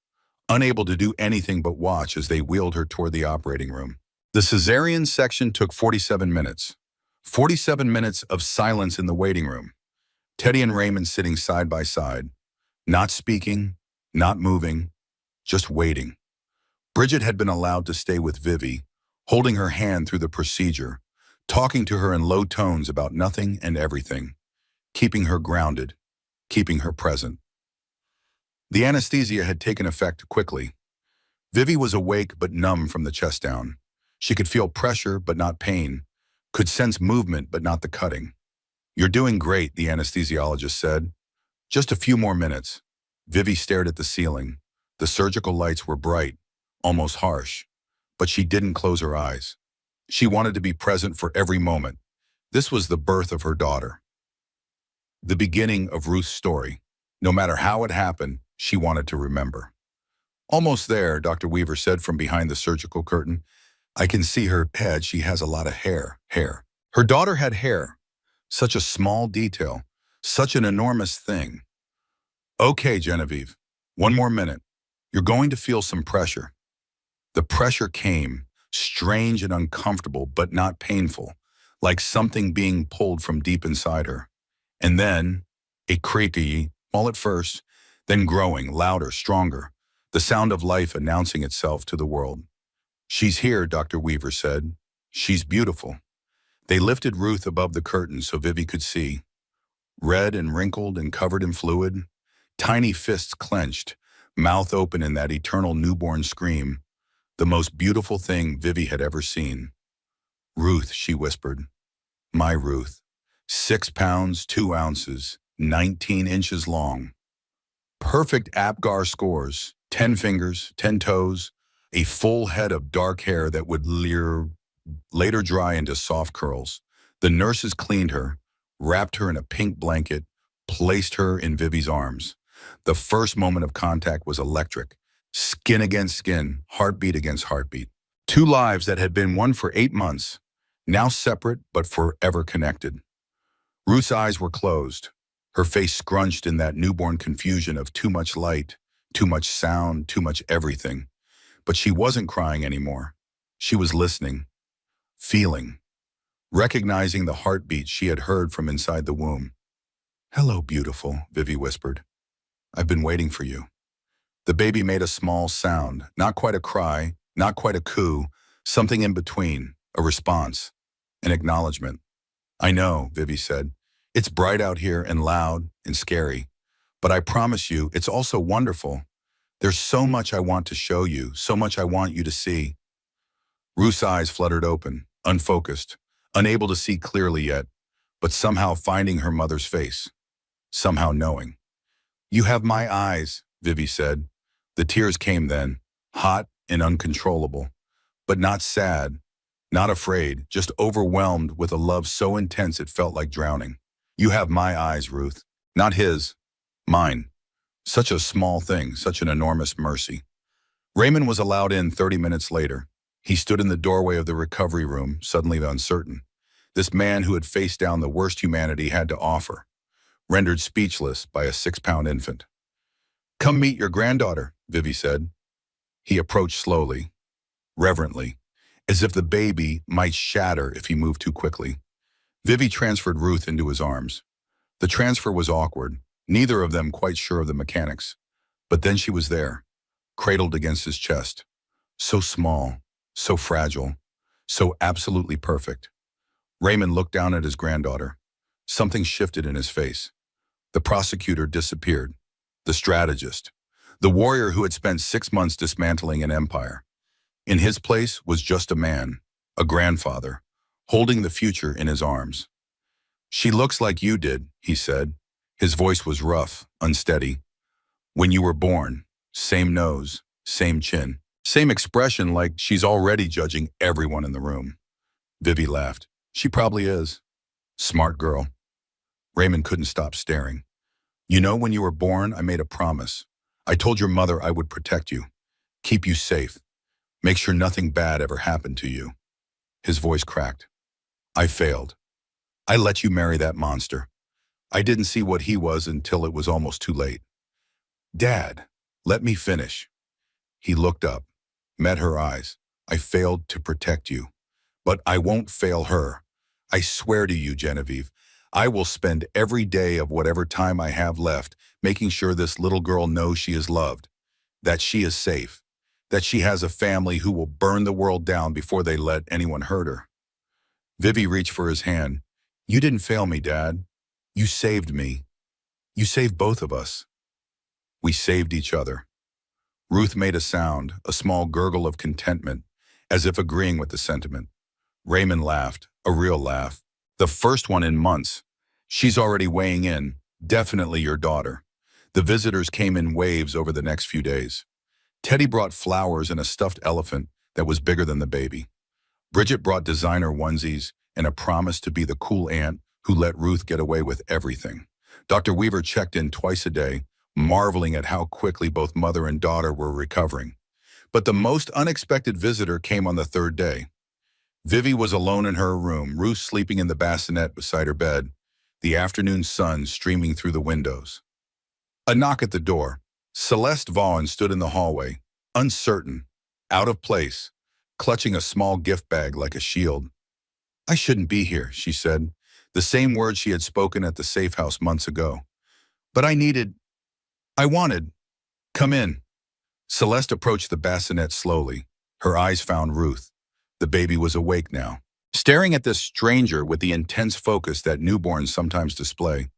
unable to do anything but watch as they wheeled her toward the operating room. The cesarean section took 47 minutes. 47 minutes of silence in the waiting room. Teddy and Raymond sitting side by side, not speaking, not moving, just waiting. Bridget had been allowed to stay with Vivi, holding her hand through the procedure, talking to her in low tones about nothing and everything, keeping her grounded, keeping her present. The anesthesia had taken effect quickly. Vivi was awake but numb from the chest down. She could feel pressure but not pain, could sense movement but not the cutting. You're doing great, the anesthesiologist said. Just a few more minutes. Vivi stared at the ceiling. The surgical lights were bright, almost harsh, but she didn't close her eyes. She wanted to be present for every moment. This was the birth of her daughter. The beginning of Ruth's story. No matter how it happened, she wanted to remember. Almost there, Dr. Weaver said from behind the surgical curtain. I can see her head. She has a lot of hair. Her daughter had hair. Such a small detail. Such an enormous thing. Okay, Genevieve. One more minute. You're going to feel some pressure. The pressure came, strange and uncomfortable, but not painful, like something being pulled from deep inside her. And then, a creaky, small at first, then growing, louder, stronger, the sound of life announcing itself to the world. She's here, Dr. Weaver said. She's beautiful. They lifted Ruth above the curtain so Vivi could see. Red and wrinkled and covered in fluid, tiny fists clenched, mouth open in that eternal newborn scream, the most beautiful thing Vivi had ever seen. Ruth, she whispered. My Ruth. 6 pounds, 2 ounces, 19 inches long. Perfect APGAR scores, 10 fingers, 10 toes, a full head of dark hair that would later dry into soft curls. The nurses cleaned her, wrapped her in a pink blanket, placed her in Vivi's arms. The first moment of contact was electric. Skin against skin, heartbeat against heartbeat. 2 lives that had been one for 8 months, now separate but forever connected. Ruth's eyes were closed, her face scrunched in that newborn confusion of too much light, Too much sound, too much everything. But she wasn't crying anymore. She was listening, feeling, recognizing the heartbeat she had heard from inside the womb. "Hello, beautiful," Vivi whispered. "I've been waiting for you." The baby made a small sound, not quite a cry, not quite a coo, something in between, a response, an acknowledgement. "I know," Vivi said. "It's bright out here and loud and scary. But I promise you, it's also wonderful. There's so much I want to show you, so much I want you to see." Ruth's eyes fluttered open, unfocused, unable to see clearly yet, but somehow finding her mother's face, somehow knowing. "You have my eyes," Vivi said. The tears came then, hot and uncontrollable, but not sad, not afraid, just overwhelmed with a love so intense it felt like drowning. "You have my eyes, Ruth, not his, mine." Such a small thing, such an enormous mercy. Raymond was allowed in 30 minutes later. He stood in the doorway of the recovery room, suddenly uncertain. This man who had faced down the worst humanity had to offer, rendered speechless by a 6-pound infant. "Come meet your granddaughter," Vivi said. He approached slowly, reverently, as if the baby might shatter if he moved too quickly. Vivi transferred Ruth into his arms. The transfer was awkward, neither of them quite sure of the mechanics. But then she was there, cradled against his chest. So small, so fragile, so absolutely perfect. Raymond looked down at his granddaughter. Something shifted in his face. The prosecutor disappeared. The strategist. The warrior who had spent 6 months dismantling an empire. In his place was just a man, a grandfather, holding the future in his arms. "She looks like you did," he said. His voice was rough, unsteady. "When you were born, same nose, same chin, same expression, like she's already judging everyone in the room." Vivi laughed. "She probably is. Smart girl." Raymond couldn't stop staring. "You know, when you were born, I made a promise. I told your mother I would protect you, keep you safe, make sure nothing bad ever happened to you." His voice cracked. "I failed. I let you marry that monster. I didn't see what he was until it was almost too late." "Dad, let me finish." He looked up, met her eyes. "I failed to protect you, but I won't fail her. I swear to you, Genevieve, I will spend every day of whatever time I have left making sure this little girl knows she is loved, that she is safe, that she has a family who will burn the world down before they let anyone hurt her." Vivi reached for his hand. "You didn't fail me, Dad. You saved me. You saved both of us. We saved each other." Ruth made a sound, a small gurgle of contentment, as if agreeing with the sentiment. Raymond laughed, a real laugh. "The first one in months. She's already weighing in. Definitely your daughter." The visitors came in waves over the next few days. Teddy brought flowers and a stuffed elephant that was bigger than the baby. Bridget brought designer onesies and a promise to be the cool aunt who let Ruth get away with everything. Dr. Weaver checked in twice a day, marveling at how quickly both mother and daughter were recovering. But the most unexpected visitor came on the 3rd day. Vivi was alone in her room, Ruth sleeping in the bassinet beside her bed, the afternoon sun streaming through the windows. A knock at the door. Celeste Vaughan stood in the hallway, uncertain, out of place, clutching a small gift bag like a shield. "I shouldn't be here," she said, the same words she had spoken at the safe house months ago. "But I wanted. Come in." Celeste approached the bassinet slowly. Her eyes found Ruth. The baby was awake now, staring at this stranger with the intense focus that newborns sometimes display.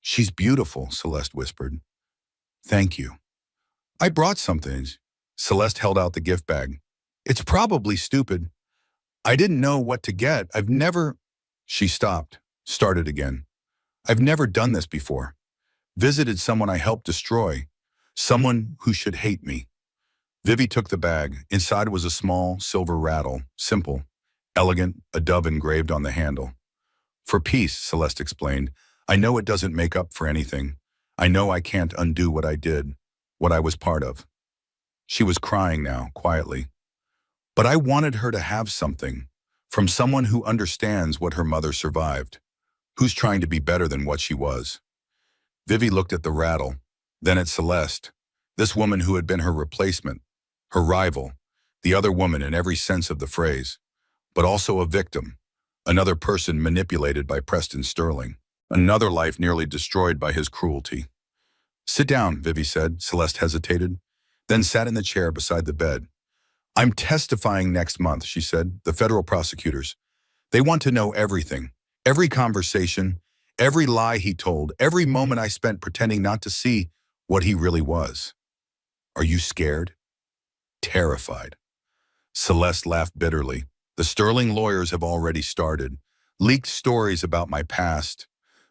"She's beautiful," Celeste whispered. "Thank you." "I brought something." Celeste held out the gift bag. "It's probably stupid. I didn't know what to get. I've never—" She stopped, started again. "I've never done this before. Visited someone I helped destroy. Someone who should hate me." Vivi took the bag. Inside was a small silver rattle, simple, elegant, a dove engraved on the handle. "For peace," Celeste explained. "I know it doesn't make up for anything. I know I can't undo what I did, what I was part of." She was crying now, quietly. "But I wanted her to have something, from someone who understands what her mother survived, who's trying to be better than what she was." Vivi looked at the rattle, then at Celeste, This woman who had been her replacement, her rival, the other woman in every sense of the phrase, but also a victim, another person manipulated by Preston Sterling, another life nearly destroyed by his cruelty. "Sit down," Vivi said. Celeste hesitated, then sat in the chair beside the bed. "I'm testifying next month," she said. "The federal prosecutors. They want to know everything, every conversation, every lie he told, every moment I spent pretending not to see what he really was." "Are you scared?" "Terrified." Celeste laughed bitterly. "The Sterling lawyers have already started. Leaked stories about my past,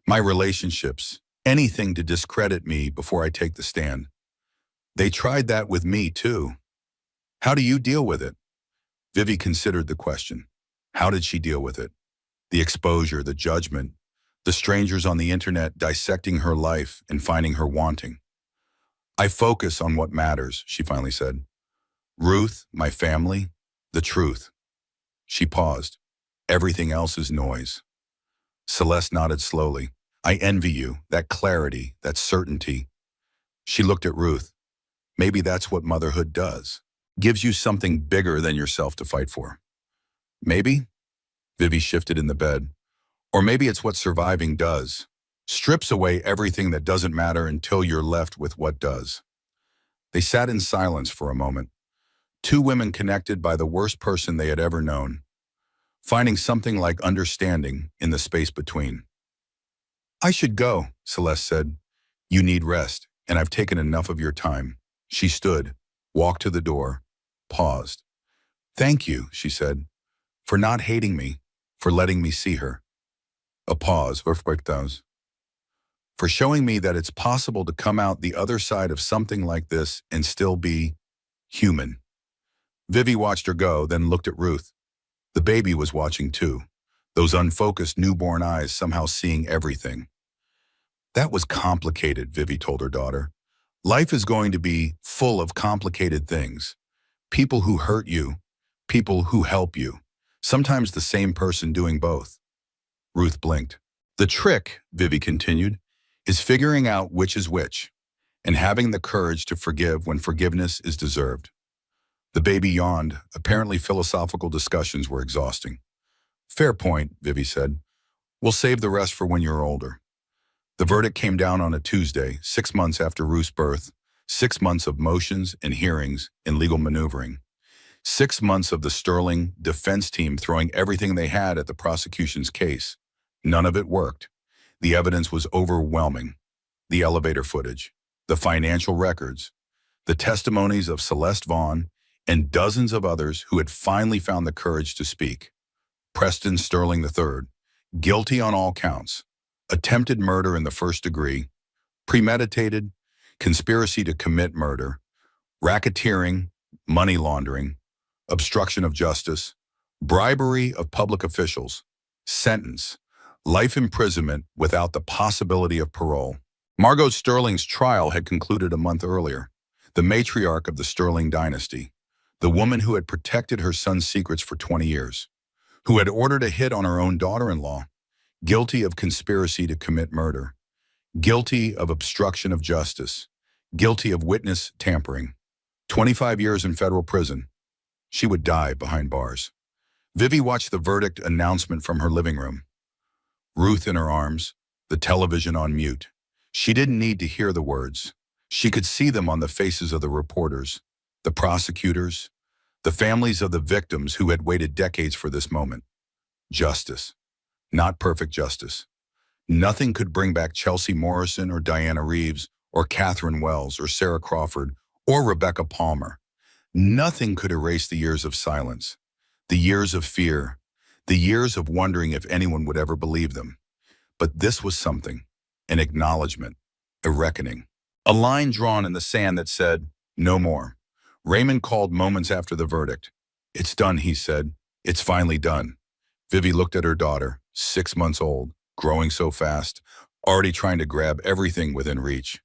my relationships, anything to discredit me before I take the stand. They tried that with me, too. How do you deal with it?" Vivi considered the question. How did she deal with it? The exposure, the judgment, the strangers on the internet dissecting her life and finding her wanting. "I focus on what matters," she finally said. "Ruth, my family, the truth." She paused. "Everything else is noise." Celeste nodded slowly. "I envy you, that clarity, that certainty." She looked at Ruth. "Maybe that's what motherhood does. Gives you something bigger than yourself to fight for." "Maybe?" Vivi shifted in the bed. "Or maybe it's what surviving does. Strips away everything that doesn't matter until you're left with what does." They sat in silence for a moment. Two women connected by the worst person they had ever known, finding something like understanding in the space between. "I should go," Celeste said. "You need rest, and I've taken enough of your time." She stood, walked to the door, paused. "Thank you," she said, "for not hating me, for letting me see her." A pause, "For showing me that it's possible to come out the other side of something like this and still be human." Vivi watched her go, then looked at Ruth. The baby was watching too, those unfocused newborn eyes somehow seeing everything. "That was complicated," Vivi told her daughter. "Life is going to be full of complicated things. People who hurt you, people who help you. Sometimes the same person doing both." Ruth blinked. "The trick," Vivi continued, "is figuring out which is which, and having the courage to forgive when forgiveness is deserved." The baby yawned. Apparently philosophical discussions were exhausting. "Fair point," Vivi said. "We'll save the rest for when you're older." The verdict came down on a Tuesday, 6 months after Ruth's birth, 6 months of motions and hearings and legal maneuvering. 6 months of the Sterling defense team throwing everything they had at the prosecution's case. None of it worked. The evidence was overwhelming. The elevator footage, the financial records, the testimonies of Celeste Vaughn, and dozens of others who had finally found the courage to speak. Preston Sterling III, guilty on all counts. Attempted murder in the first degree, premeditated, conspiracy to commit murder, racketeering, money laundering, obstruction of justice, bribery of public officials. Sentence: life imprisonment without the possibility of parole. Margot Sterling's trial had concluded a month earlier. The matriarch of the Sterling dynasty, the woman who had protected her son's secrets for 20 years, who had ordered a hit on her own daughter-in-law, guilty of conspiracy to commit murder, guilty of obstruction of justice, guilty of witness tampering. 25 years in federal prison. She would die behind bars. Vivi watched the verdict announcement from her living room. Ruth in her arms, the television on mute. She didn't need to hear the words. She could see them on the faces of the reporters, the prosecutors, the families of the victims who had waited decades for this moment. Justice. Not perfect justice. Nothing could bring back Chelsea Morrison or Diana Reeves or Catherine Wells or Sarah Crawford or Rebecca Palmer. Nothing could erase the years of silence, the years of fear, the years of wondering if anyone would ever believe them. But this was something, an acknowledgement, a reckoning. A line drawn in the sand that said, "No more." Raymond called moments after the verdict. "It's done," he said. "It's finally done." Vivi looked at her daughter, 6 months old, growing so fast, already trying to grab everything within reach.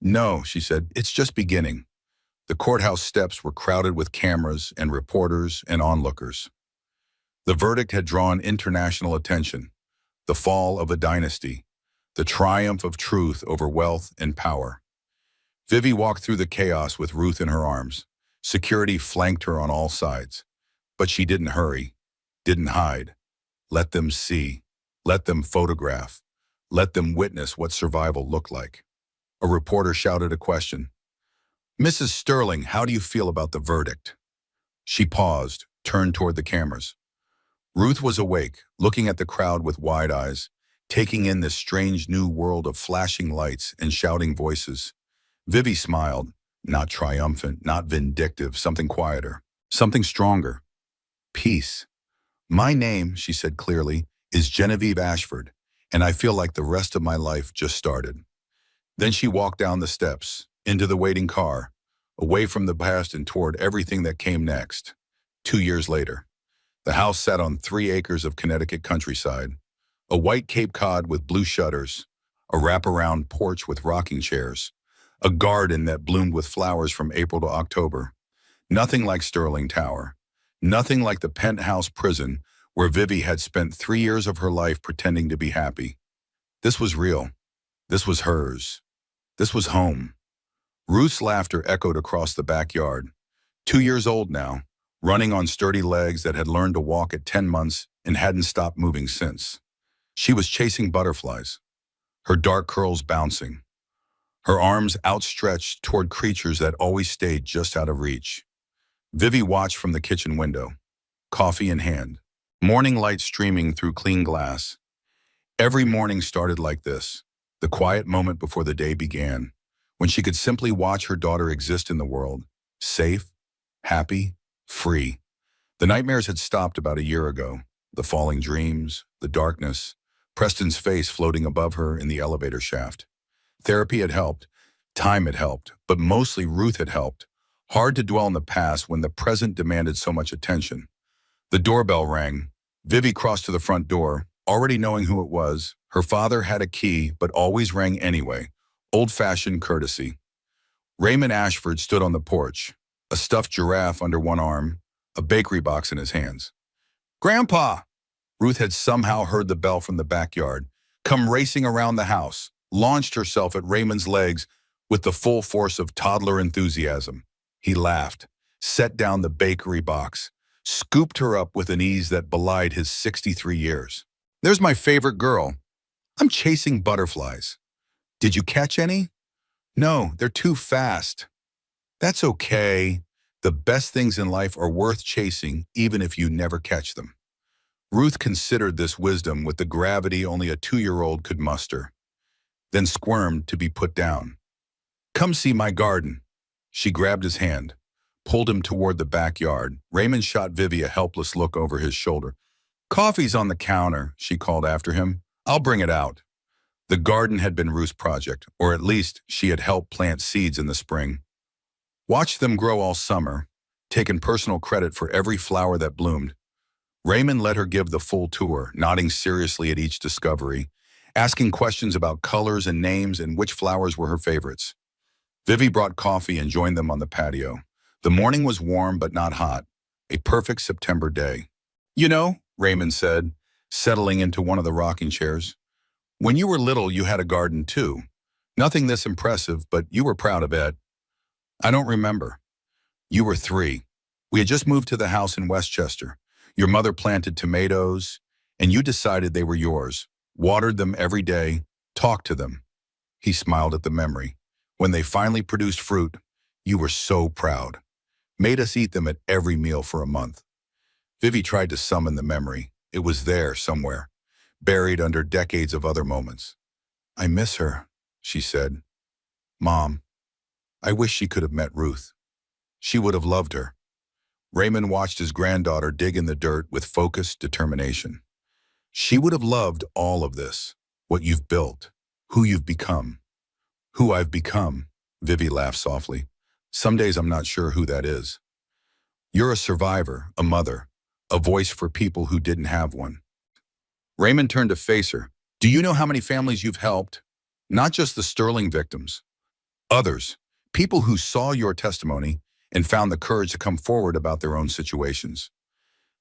"No," she said, "it's just beginning." The courthouse steps were crowded with cameras and reporters and onlookers. The verdict had drawn international attention. The fall of a dynasty, the triumph of truth over wealth and power. Vivi walked through the chaos with Ruth in her arms. Security flanked her on all sides. But she didn't hurry, didn't hide. Let them see. Let them photograph. Let them witness what survival looked like. A reporter shouted a question. "Mrs. Sterling, how do you feel about the verdict?" She paused, turned toward the cameras. Ruth was awake, looking at the crowd with wide eyes, taking in this strange new world of flashing lights and shouting voices. Vivi smiled, not triumphant, not vindictive, something quieter, something stronger. Peace. "My name," she said clearly, "is Genevieve Ashford, and I feel like the rest of my life just started." Then she walked down the steps, into the waiting car, away from the past and toward everything that came next. 2 years later, the house sat on 3 acres of Connecticut countryside, a white Cape Cod with blue shutters, a wraparound porch with rocking chairs, a garden that bloomed with flowers from April to October. Nothing like Sterling Tower. Nothing like the penthouse prison where Vivi had spent 3 years of her life pretending to be happy. This was real. This was hers. This was home. Ruth's laughter echoed across the backyard. 2 years old now, running on sturdy legs that had learned to walk at 10 months and hadn't stopped moving since. She was chasing butterflies, her dark curls bouncing, her arms outstretched toward creatures that always stayed just out of reach. Vivi watched from the kitchen window, coffee in hand, morning light streaming through clean glass. Every morning started like this, the quiet moment before the day began, when she could simply watch her daughter exist in the world, safe, happy, free. The nightmares had stopped about a year ago, the falling dreams, the darkness, Preston's face floating above her in the elevator shaft. Therapy had helped, time had helped, but mostly Ruth had helped. Hard to dwell on the past when the present demanded so much attention. The doorbell rang. Vivi crossed to the front door, already knowing who it was. Her father had a key, but always rang anyway. Old-fashioned courtesy. Raymond Ashford stood on the porch, a stuffed giraffe under one arm, a bakery box in his hands. "Grandpa!" Ruth had somehow heard the bell from the backyard, come racing around the house, launched herself at Raymond's legs with the full force of toddler enthusiasm. He laughed, set down the bakery box, scooped her up with an ease that belied his 63 years. "There's my favorite girl. I'm chasing butterflies. Did you catch any?" "No, they're too fast." "That's okay. The best things in life are worth chasing even if you never catch them." Ruth considered this wisdom with the gravity only a 2-year-old could muster, then squirmed to be put down. "Come see my garden." She grabbed his hand, pulled him toward the backyard. Raymond shot Vivi a helpless look over his shoulder. "Coffee's on the counter," she called after him. "I'll bring it out." The garden had been Ruth's project, or at least she had helped plant seeds in the spring. Watched them grow all summer, taking personal credit for every flower that bloomed. Raymond let her give the full tour, nodding seriously at each discovery, asking questions about colors and names and which flowers were her favorites. Vivi brought coffee and joined them on the patio. The morning was warm but not hot, a perfect September day. "You know," Raymond said, settling into one of the rocking chairs, "when you were little you had a garden too. Nothing this impressive, but you were proud of it." "I don't remember." "You were 3. We had just moved to the house in Westchester. Your mother planted tomatoes, and you decided they were yours, watered them every day, talked to them." He smiled at the memory. "When they finally produced fruit, you were so proud. Made us eat them at every meal for a month." Vivi tried to summon the memory. It was there somewhere, buried under decades of other moments. "I miss her," she said. "Mom, I wish she could have met Ruth. She would have loved her." Raymond watched his granddaughter dig in the dirt with focused determination. "She would have loved all of this, what you've built, who you've become." "Who I've become," Vivi laughed softly. "Some days I'm not sure who that is." "You're a survivor, a mother, a voice for people who didn't have one." Raymond turned to face her. "Do you know how many families you've helped? Not just the Sterling victims. Others, people who saw your testimony and found the courage to come forward about their own situations."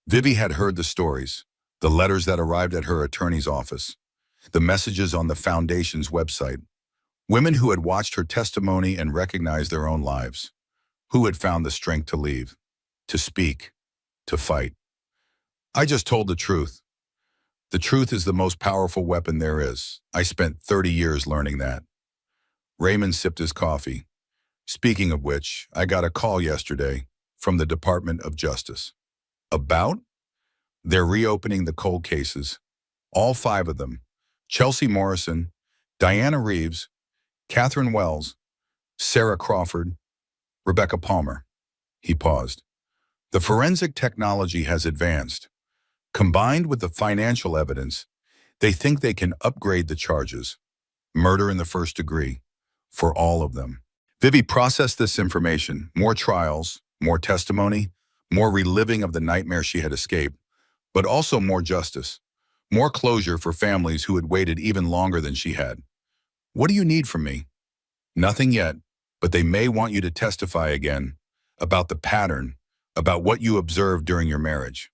Vivi had heard the stories, the letters that arrived at her attorney's office, the messages on the foundation's website. Women who had watched her testimony and recognized their own lives, who had found the strength to leave, to speak, to fight. I just told the truth. The truth is the most powerful weapon there is. I spent 30 years learning that. Raymond sipped his coffee. Speaking of which, I got a call yesterday from the Department of Justice. About? They're reopening the cold cases. All five of them. Chelsea Morrison, Diana Reeves, Catherine Wells, Sarah Crawford, Rebecca Palmer. He paused. The forensic technology has advanced. Combined with the financial evidence, they think they can upgrade the charges. Murder in the first degree. For all of them. Vivi processed this information. More trials, more testimony, more reliving of the nightmare she had escaped, but also more justice. More closure for families who had waited even longer than she had. What do you need from me? Nothing yet, but they may want you to testify again about the pattern, about what you observed during your marriage.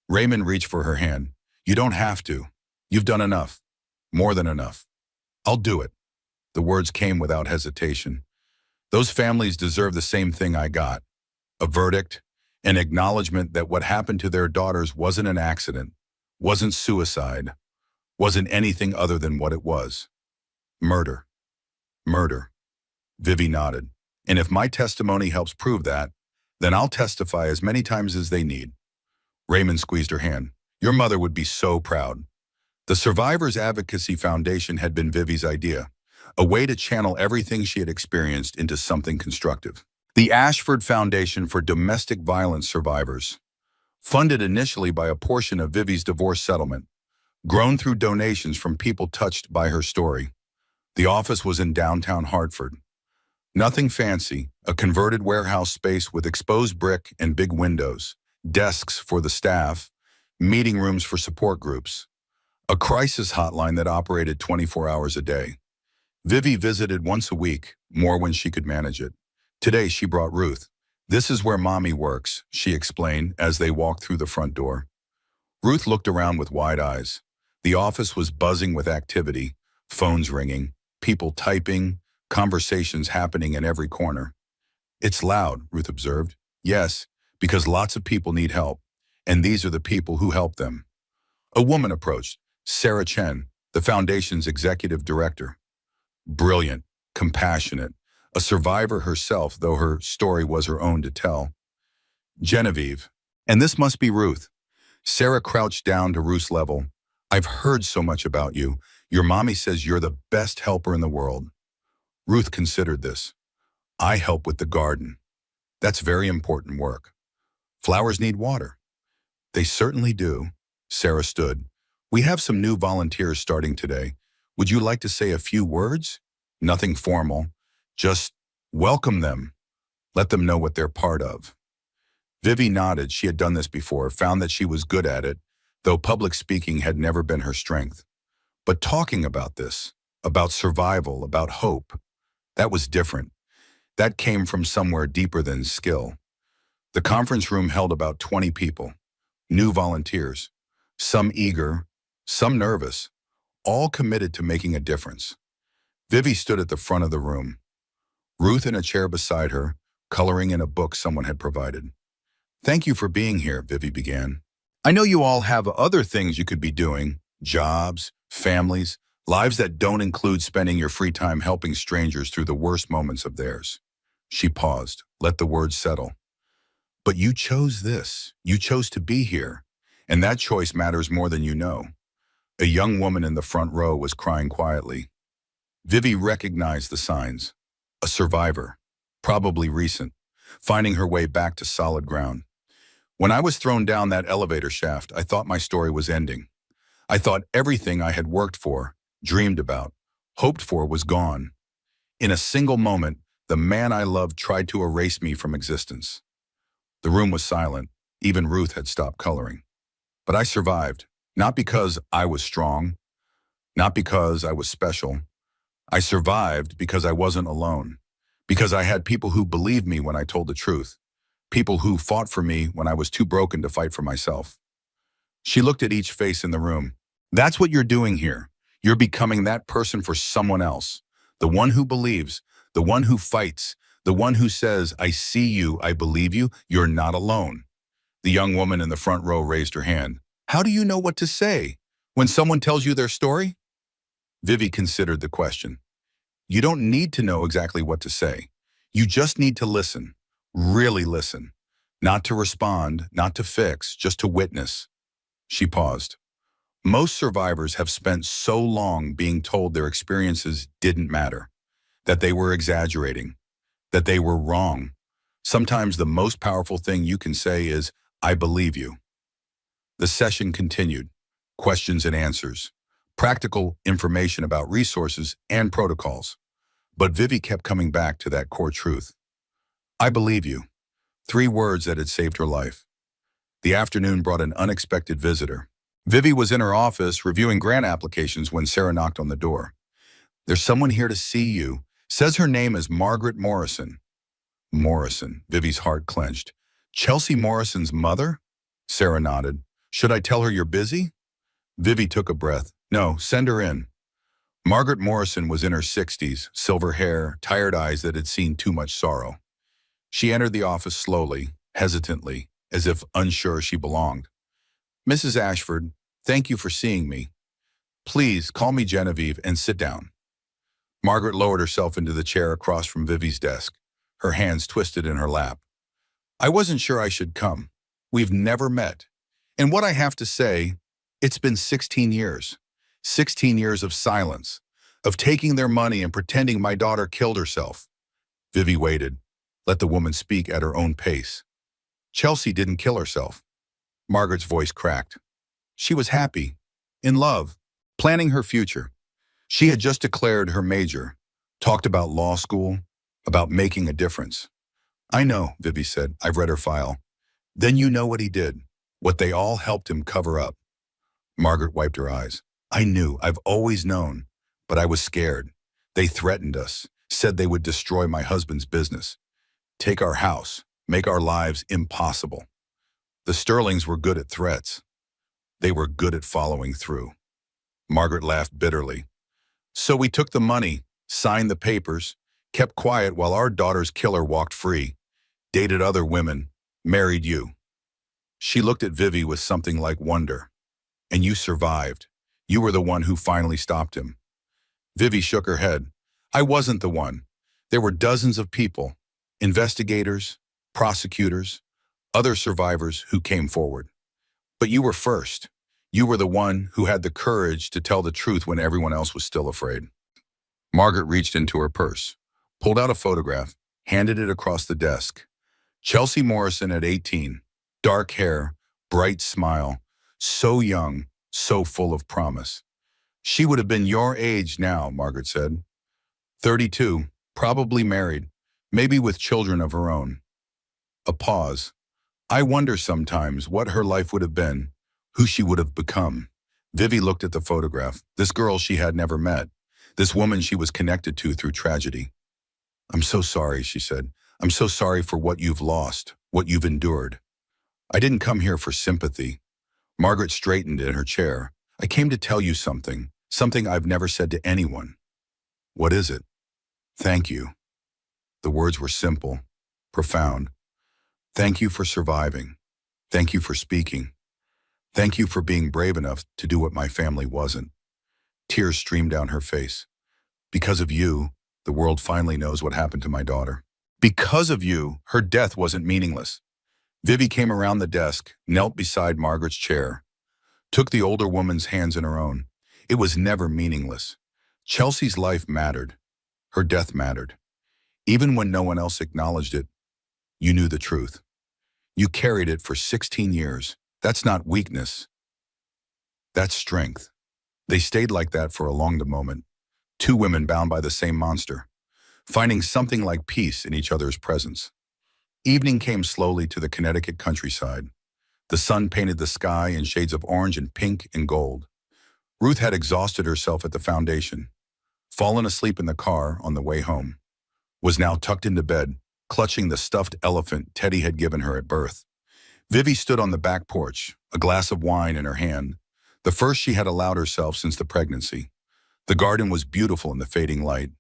Raymond reached for her hand. You don't have to. You've done enough. More than enough. I'll do it. The words came without hesitation. Those families deserve the same thing I got. A verdict, an acknowledgement that what happened to their daughters wasn't an accident, wasn't suicide, wasn't anything other than what it was. Murder. Murder. Vivi nodded. And if my testimony helps prove that, then I'll testify as many times as they need. Raymond squeezed her hand. Your mother would be so proud. The Survivors Advocacy Foundation had been Vivi's idea, a way to channel everything she had experienced into something constructive. The Ashford Foundation for Domestic Violence Survivors, funded initially by a portion of Vivi's divorce settlement, grown through donations from people touched by her story. The office was in downtown Hartford. Nothing fancy, a converted warehouse space with exposed brick and big windows, desks for the staff, meeting rooms for support groups, a crisis hotline that operated 24 hours a day. Vivi visited once a week, more when she could manage it. Today she brought Ruth. This is where Mommy works, she explained as they walked through the front door. Ruth looked around with wide eyes. The office was buzzing with activity, phones ringing, people typing, conversations happening in every corner. It's loud, Ruth observed. Yes, because lots of people need help, and these are the people who help them. A woman approached, Sarah Chen, the foundation's executive director. Brilliant, compassionate, a survivor herself, though her story was her own to tell. Genevieve, and this must be Ruth. Sarah crouched down to Ruth's level. I've heard so much about you. Your mommy says you're the best helper in the world. Ruth considered this. I help with the garden. That's very important work. Flowers need water. They certainly do. Sarah stood. We have some new volunteers starting today. Would you like to say a few words? Nothing formal. Just welcome them. Let them know what they're part of. Vivi nodded. She had done this before, found that she was good at it, though public speaking had never been her strength. But talking about this, about survival, about hope, that was different. That came from somewhere deeper than skill. The conference room held about 20 people, new volunteers, some eager, some nervous, all committed to making a difference. Vivi stood at the front of the room, Ruth in a chair beside her, coloring in a book someone had provided. Thank you for being here, Vivi began. I know you all have other things you could be doing, jobs, families, lives that don't include spending your free time helping strangers through the worst moments of theirs. She paused, let the words settle. But you chose this. You chose to be here. And that choice matters more than you know. A young woman in the front row was crying quietly. Vivi recognized the signs. A survivor, probably recent, finding her way back to solid ground. When I was thrown down that elevator shaft, I thought my story was ending. I thought everything I had worked for, dreamed about, hoped for was gone. In a single moment, the man I loved tried to erase me from existence. The room was silent. Even Ruth had stopped coloring. But I survived, not because I was strong, not because I was special. I survived because I wasn't alone, because I had people who believed me when I told the truth, people who fought for me when I was too broken to fight for myself. She looked at each face in the room. That's what you're doing here. You're becoming that person for someone else, The one who believes, the one who fights, the one who says, I see you, I believe you, you're not alone. The young woman in the front row raised her hand. How do you know what to say when someone tells you their story? Vivi considered the question. You don't need to know exactly what to say. You just need to listen, really listen. Not to respond, not to fix, just to witness. She paused. Most survivors have spent so long being told their experiences didn't matter, that they were exaggerating, that they were wrong. Sometimes the most powerful thing you can say is, I believe you. The session continued. Questions and answers. Practical information about resources and protocols. But Vivi kept coming back to that core truth. I believe you. 3 words that had saved her life. The afternoon brought an unexpected visitor. Vivi was in her office reviewing grant applications when Sarah knocked on the door. There's someone here to see you. Says her name is Margaret Morrison. Morrison. Vivi's heart clenched. Chelsea Morrison's mother? Sarah nodded. Should I tell her you're busy? Vivi took a breath. No, send her in. Margaret Morrison was in her 60s, silver hair, tired eyes that had seen too much sorrow. She entered the office slowly, hesitantly, as if unsure she belonged. Mrs. Ashford, thank you for seeing me. Please call me Genevieve and sit down. Margaret lowered herself into the chair across from Vivi's desk, her hands twisted in her lap. I wasn't sure I should come. We've never met. And what I have to say, it's been 16 years. 16 years of silence, of taking their money and pretending my daughter killed herself. Vivi waited. Let the woman speak at her own pace. Chelsea didn't kill herself. Margaret's voice cracked. She was happy, in love, planning her future. She had just declared her major, talked about law school, about making a difference. I know, Vivi said. I've read her file. Then you know what he did, what they all helped him cover up. Margaret wiped her eyes. I knew, I've always known, but I was scared. They threatened us, said they would destroy my husband's business. Take our house, make our lives impossible. The Sterlings were good at threats. They were good at following through. Margaret laughed bitterly. So we took the money, signed the papers, kept quiet while our daughter's killer walked free, dated other women, married you. She looked at Vivi with something like wonder. And you survived. You were the one who finally stopped him. Vivi shook her head. I wasn't the one. There were dozens of people, investigators, prosecutors, other survivors who came forward. But you were first. You were the one who had the courage to tell the truth when everyone else was still afraid. Margaret reached into her purse, pulled out a photograph, handed it across the desk. Chelsea Morrison at 18, dark hair, bright smile, so young, so full of promise. She would have been your age now, Margaret said. 32, probably married, maybe with children of her own. A pause. I wonder sometimes what her life would have been, who she would have become. Vivi looked at the photograph, this girl she had never met, this woman she was connected to through tragedy. I'm so sorry, she said. I'm so sorry for what you've lost, what you've endured. I didn't come here for sympathy. Margaret straightened in her chair. I came to tell you something I've never said to anyone. What is it? Thank you. The words were simple, profound. Thank you for surviving. Thank you for speaking. Thank you for being brave enough to do what my family wasn't. Tears streamed down her face. Because of you, the world finally knows what happened to my daughter. Because of you, her death wasn't meaningless. Vivi came around the desk, knelt beside Margaret's chair, took the older woman's hands in her own. It was never meaningless. Chelsea's life mattered. Her death mattered. Even when no one else acknowledged it, you knew the truth. You carried it for 16 years. That's not weakness. That's strength. They stayed like that for a long moment. 2 women bound by the same monster, finding something like peace in each other's presence. Evening came slowly to the Connecticut countryside. The sun painted the sky in shades of orange and pink and gold. Ruth had exhausted herself at the foundation, fallen asleep in the car on the way home, was now tucked into bed, clutching the stuffed elephant Teddy had given her at birth. Vivi stood on the back porch, a glass of wine in her hand, the first she had allowed herself since the pregnancy. The garden was beautiful in the fading light.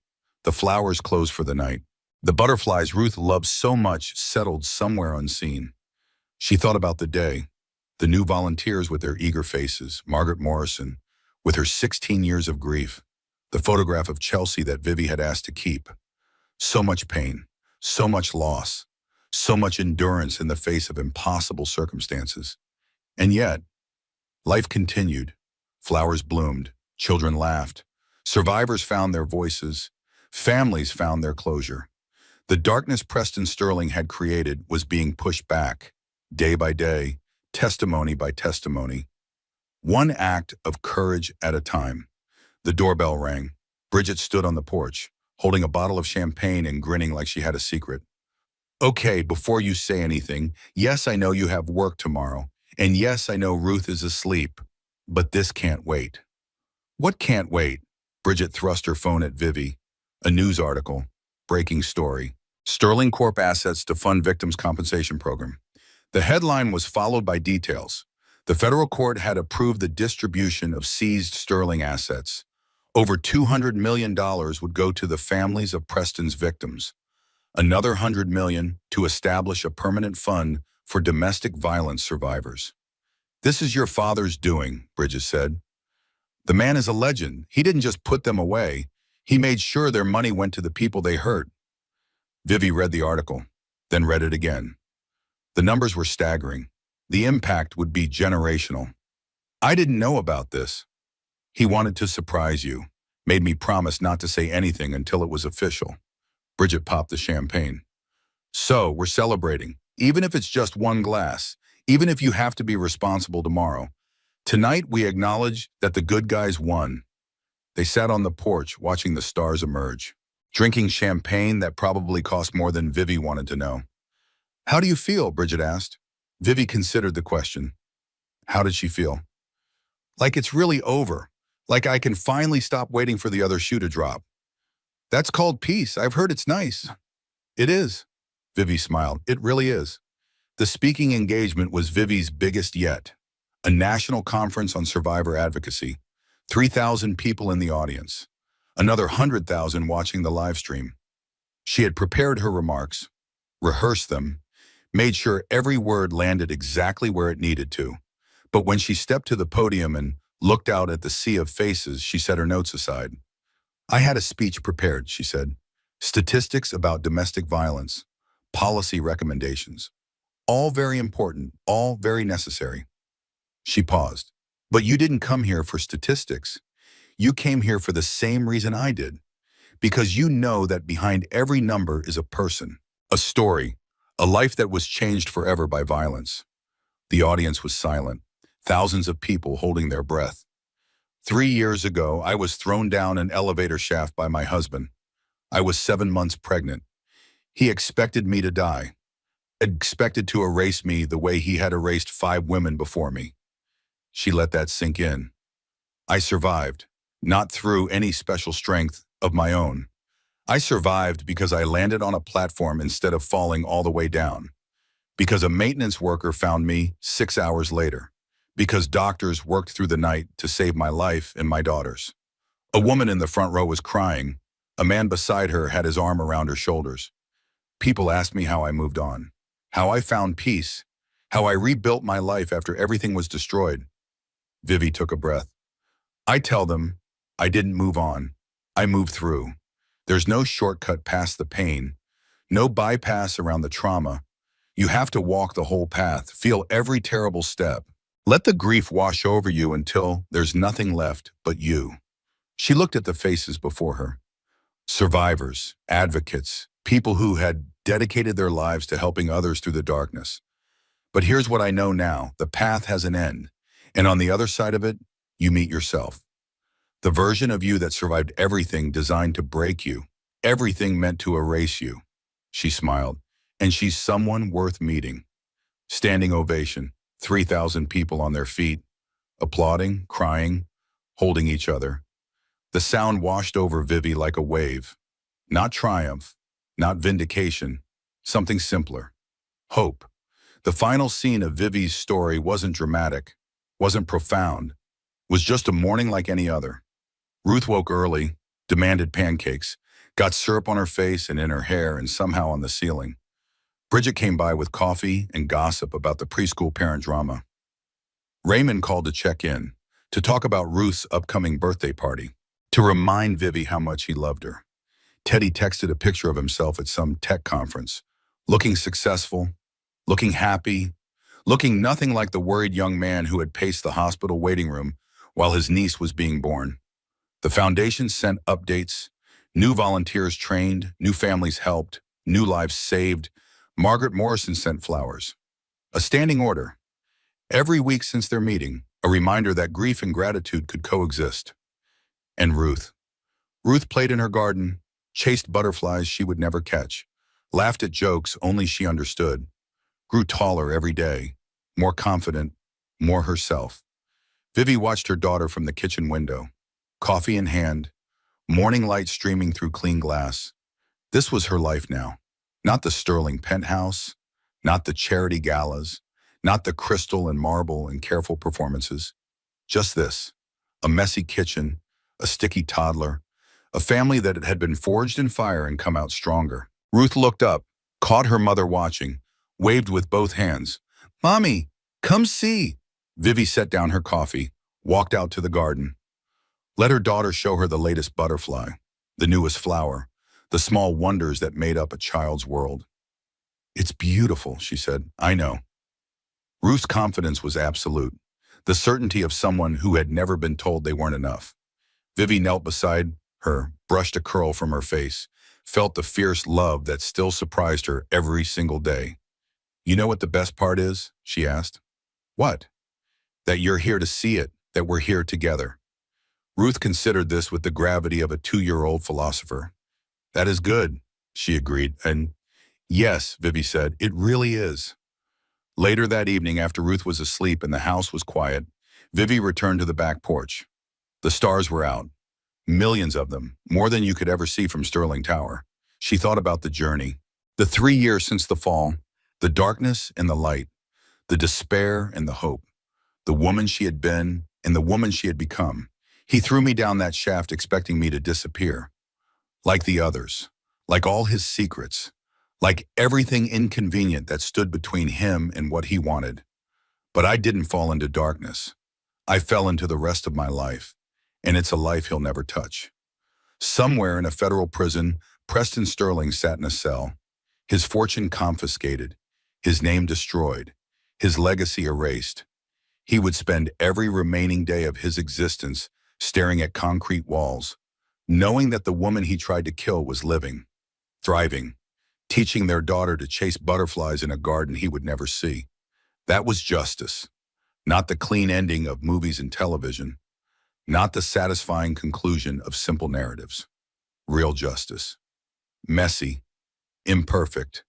The flowers closed for the night. The butterflies Ruth loved so much settled somewhere unseen. She thought about the day, the new volunteers with their eager faces, Margaret Morrison, with her 16 years of grief, the photograph of Chelsea that Vivi had asked to keep. So much pain, so much loss, so much endurance in the face of impossible circumstances. And yet, life continued. Flowers bloomed, children laughed, survivors found their voices, families found their closure. The darkness Preston Sterling had created was being pushed back, day by day, testimony by testimony. One act of courage at a time. The doorbell rang. Bridget stood on the porch, holding a bottle of champagne and grinning like she had a secret. Okay, before you say anything, yes, I know you have work tomorrow, and yes, I know Ruth is asleep, but this can't wait. What can't wait? Bridget thrust her phone at Vivi. A news article. Breaking story. Sterling Corp assets to fund victims' compensation program. The headline was followed by details. The federal court had approved the distribution of seized Sterling assets. Over $200 million would go to the families of Preston's victims. Another $100 million to establish a permanent fund for domestic violence survivors. This is your father's doing, Bridget said. The man is a legend. He didn't just put them away. He made sure their money went to the people they hurt. Vivi read the article, then read it again. The numbers were staggering. The impact would be generational. I didn't know about this. He wanted to surprise you, made me promise not to say anything until it was official. Bridget popped the champagne. So, we're celebrating, even if it's just one glass, even if you have to be responsible tomorrow. Tonight, we acknowledge that the good guys won. They sat on the porch, watching the stars emerge, drinking champagne that probably cost more than Vivi wanted to know. How do you feel? Bridget asked. Vivi considered the question. How did she feel? Like it's really over. Like I can finally stop waiting for the other shoe to drop. That's called peace. I've heard it's nice. It is. Vivi smiled. It really is. The speaking engagement was Vivi's biggest yet. A national conference on survivor advocacy. 3,000 people in the audience. Another 100,000 watching the live stream. She had prepared her remarks, rehearsed them, made sure every word landed exactly where it needed to. But when she stepped to the podium and looked out at the sea of faces, she set her notes aside. I had a speech prepared, she said. Statistics about domestic violence, policy recommendations. All very important, all very necessary. She paused. But you didn't come here for statistics. You came here for the same reason I did. Because you know that behind every number is a person, a story, a life that was changed forever by violence. The audience was silent, thousands of people holding their breath. 3 years ago, I was thrown down an elevator shaft by my husband. I was 7 months pregnant. He expected me to die, expected to erase me the way he had erased 5 women before me. She let that sink in. I survived, not through any special strength of my own. I survived because I landed on a platform instead of falling all the way down. Because a maintenance worker found me 6 hours later. Because doctors worked through the night to save my life and my daughter's. A woman in the front row was crying. A man beside her had his arm around her shoulders. People asked me how I moved on, how I found peace, how I rebuilt my life after everything was destroyed. Vivi took a breath. I tell them, I didn't move on. I moved through. There's no shortcut past the pain, no bypass around the trauma. You have to walk the whole path, feel every terrible step. Let the grief wash over you until there's nothing left but you. She looked at the faces before her. Survivors, advocates, people who had dedicated their lives to helping others through the darkness. But here's what I know now. The path has an end. And on the other side of it, you meet yourself. The version of you that survived everything designed to break you. Everything meant to erase you. She smiled. And she's someone worth meeting. Standing ovation. 3,000 people on their feet, applauding, crying, holding each other. The sound washed over Vivi like a wave. Not triumph, not vindication, something simpler. Hope. The final scene of Vivi's story wasn't dramatic, wasn't profound, was just a morning like any other. Ruth woke early, demanded pancakes, Got syrup on her face and in her hair and somehow on the ceiling. Bridget came by with coffee and gossip about the preschool parent drama. Raymond called to check in, to talk about Ruth's upcoming birthday party, to remind Vivi how much he loved her. Teddy texted a picture of himself at some tech conference, looking successful, looking happy, looking nothing like the worried young man who had paced the hospital waiting room while his niece was being born. The foundation sent updates, new volunteers trained, new families helped, new lives saved. Margaret Morrison sent flowers. A standing order. Every week since their meeting, a reminder that grief and gratitude could coexist. And Ruth. Ruth played in her garden, chased butterflies she would never catch, laughed at jokes only she understood, grew taller every day, more confident, more herself. Vivi watched her daughter from the kitchen window, coffee in hand, morning light streaming through clean glass. This was her life now. Not the sterling penthouse, not the charity galas, not the crystal and marble and careful performances. Just this, a messy kitchen, a sticky toddler, a family that had been forged in fire and come out stronger. Ruth looked up, caught her mother watching, waved with both hands. "Mommy, come see." Vivi set down her coffee, walked out to the garden. Let her daughter show her the latest butterfly, the newest flower, the small wonders that made up a child's world. "It's beautiful," she said. "I know." Ruth's confidence was absolute, the certainty of someone who had never been told they weren't enough. Vivi knelt beside her, brushed a curl from her face, felt the fierce love that still surprised her every single day. "You know what the best part is?" she asked. "What?" "That you're here to see it, that we're here together." Ruth considered this with the gravity of a 2-year-old philosopher. "That is good," she agreed, and "Yes," Vivi said, "it really is." Later that evening, after Ruth was asleep and the house was quiet, Vivi returned to the back porch. The stars were out. Millions of them, more than you could ever see from Sterling Tower. She thought about the journey, the 3 years since the fall, the darkness and the light, the despair and the hope, the woman she had been and the woman she had become. He threw me down that shaft expecting me to disappear. Like the others, like all his secrets, like everything inconvenient that stood between him and what he wanted. But I didn't fall into darkness. I fell into the rest of my life, and it's a life he'll never touch. Somewhere in a federal prison, Preston Sterling sat in a cell, his fortune confiscated, his name destroyed, his legacy erased. He would spend every remaining day of his existence staring at concrete walls, knowing that the woman he tried to kill was living, thriving, teaching their daughter to chase butterflies in a garden he would never see. That was justice, not the clean ending of movies and television, not the satisfying conclusion of simple narratives. Real justice. Messy, imperfect,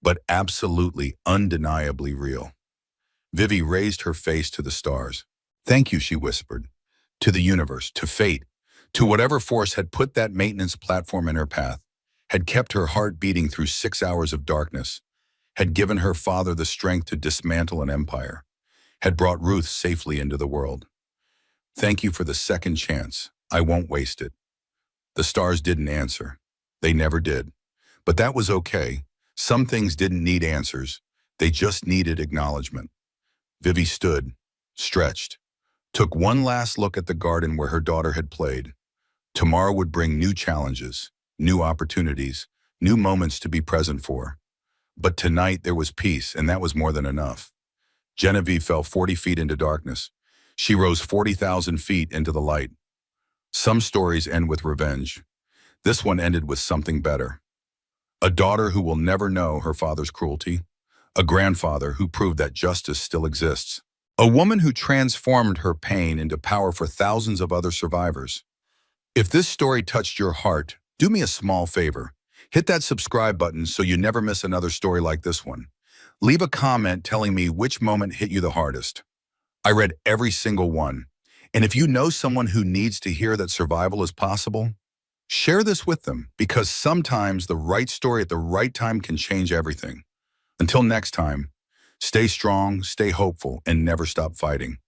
but absolutely undeniably real. Vivi raised her face to the stars. "Thank you," she whispered. To the universe, to fate, to whatever force had put that maintenance platform in her path, had kept her heart beating through 6 hours of darkness, had given her father the strength to dismantle an empire, had brought Ruth safely into the world. "Thank you for the second chance. I won't waste it." The stars didn't answer. They never did. But that was okay. Some things didn't need answers. They just needed acknowledgement. Vivi stood, stretched, took one last look at the garden where her daughter had played. Tomorrow would bring new challenges, new opportunities, new moments to be present for. But tonight there was peace, and that was more than enough. Genevieve fell 40 feet into darkness. She rose 40,000 feet into the light. Some stories end with revenge. This one ended with something better. A daughter who will never know her father's cruelty. A grandfather who proved that justice still exists. A woman who transformed her pain into power for thousands of other survivors. If this story touched your heart, do me a small favor. Hit that subscribe button so you never miss another story like this one. Leave a comment telling me which moment hit you the hardest. I read every single one. And if you know someone who needs to hear that survival is possible, share this with them, because sometimes the right story at the right time can change everything. Until next time, stay strong, stay hopeful, and never stop fighting.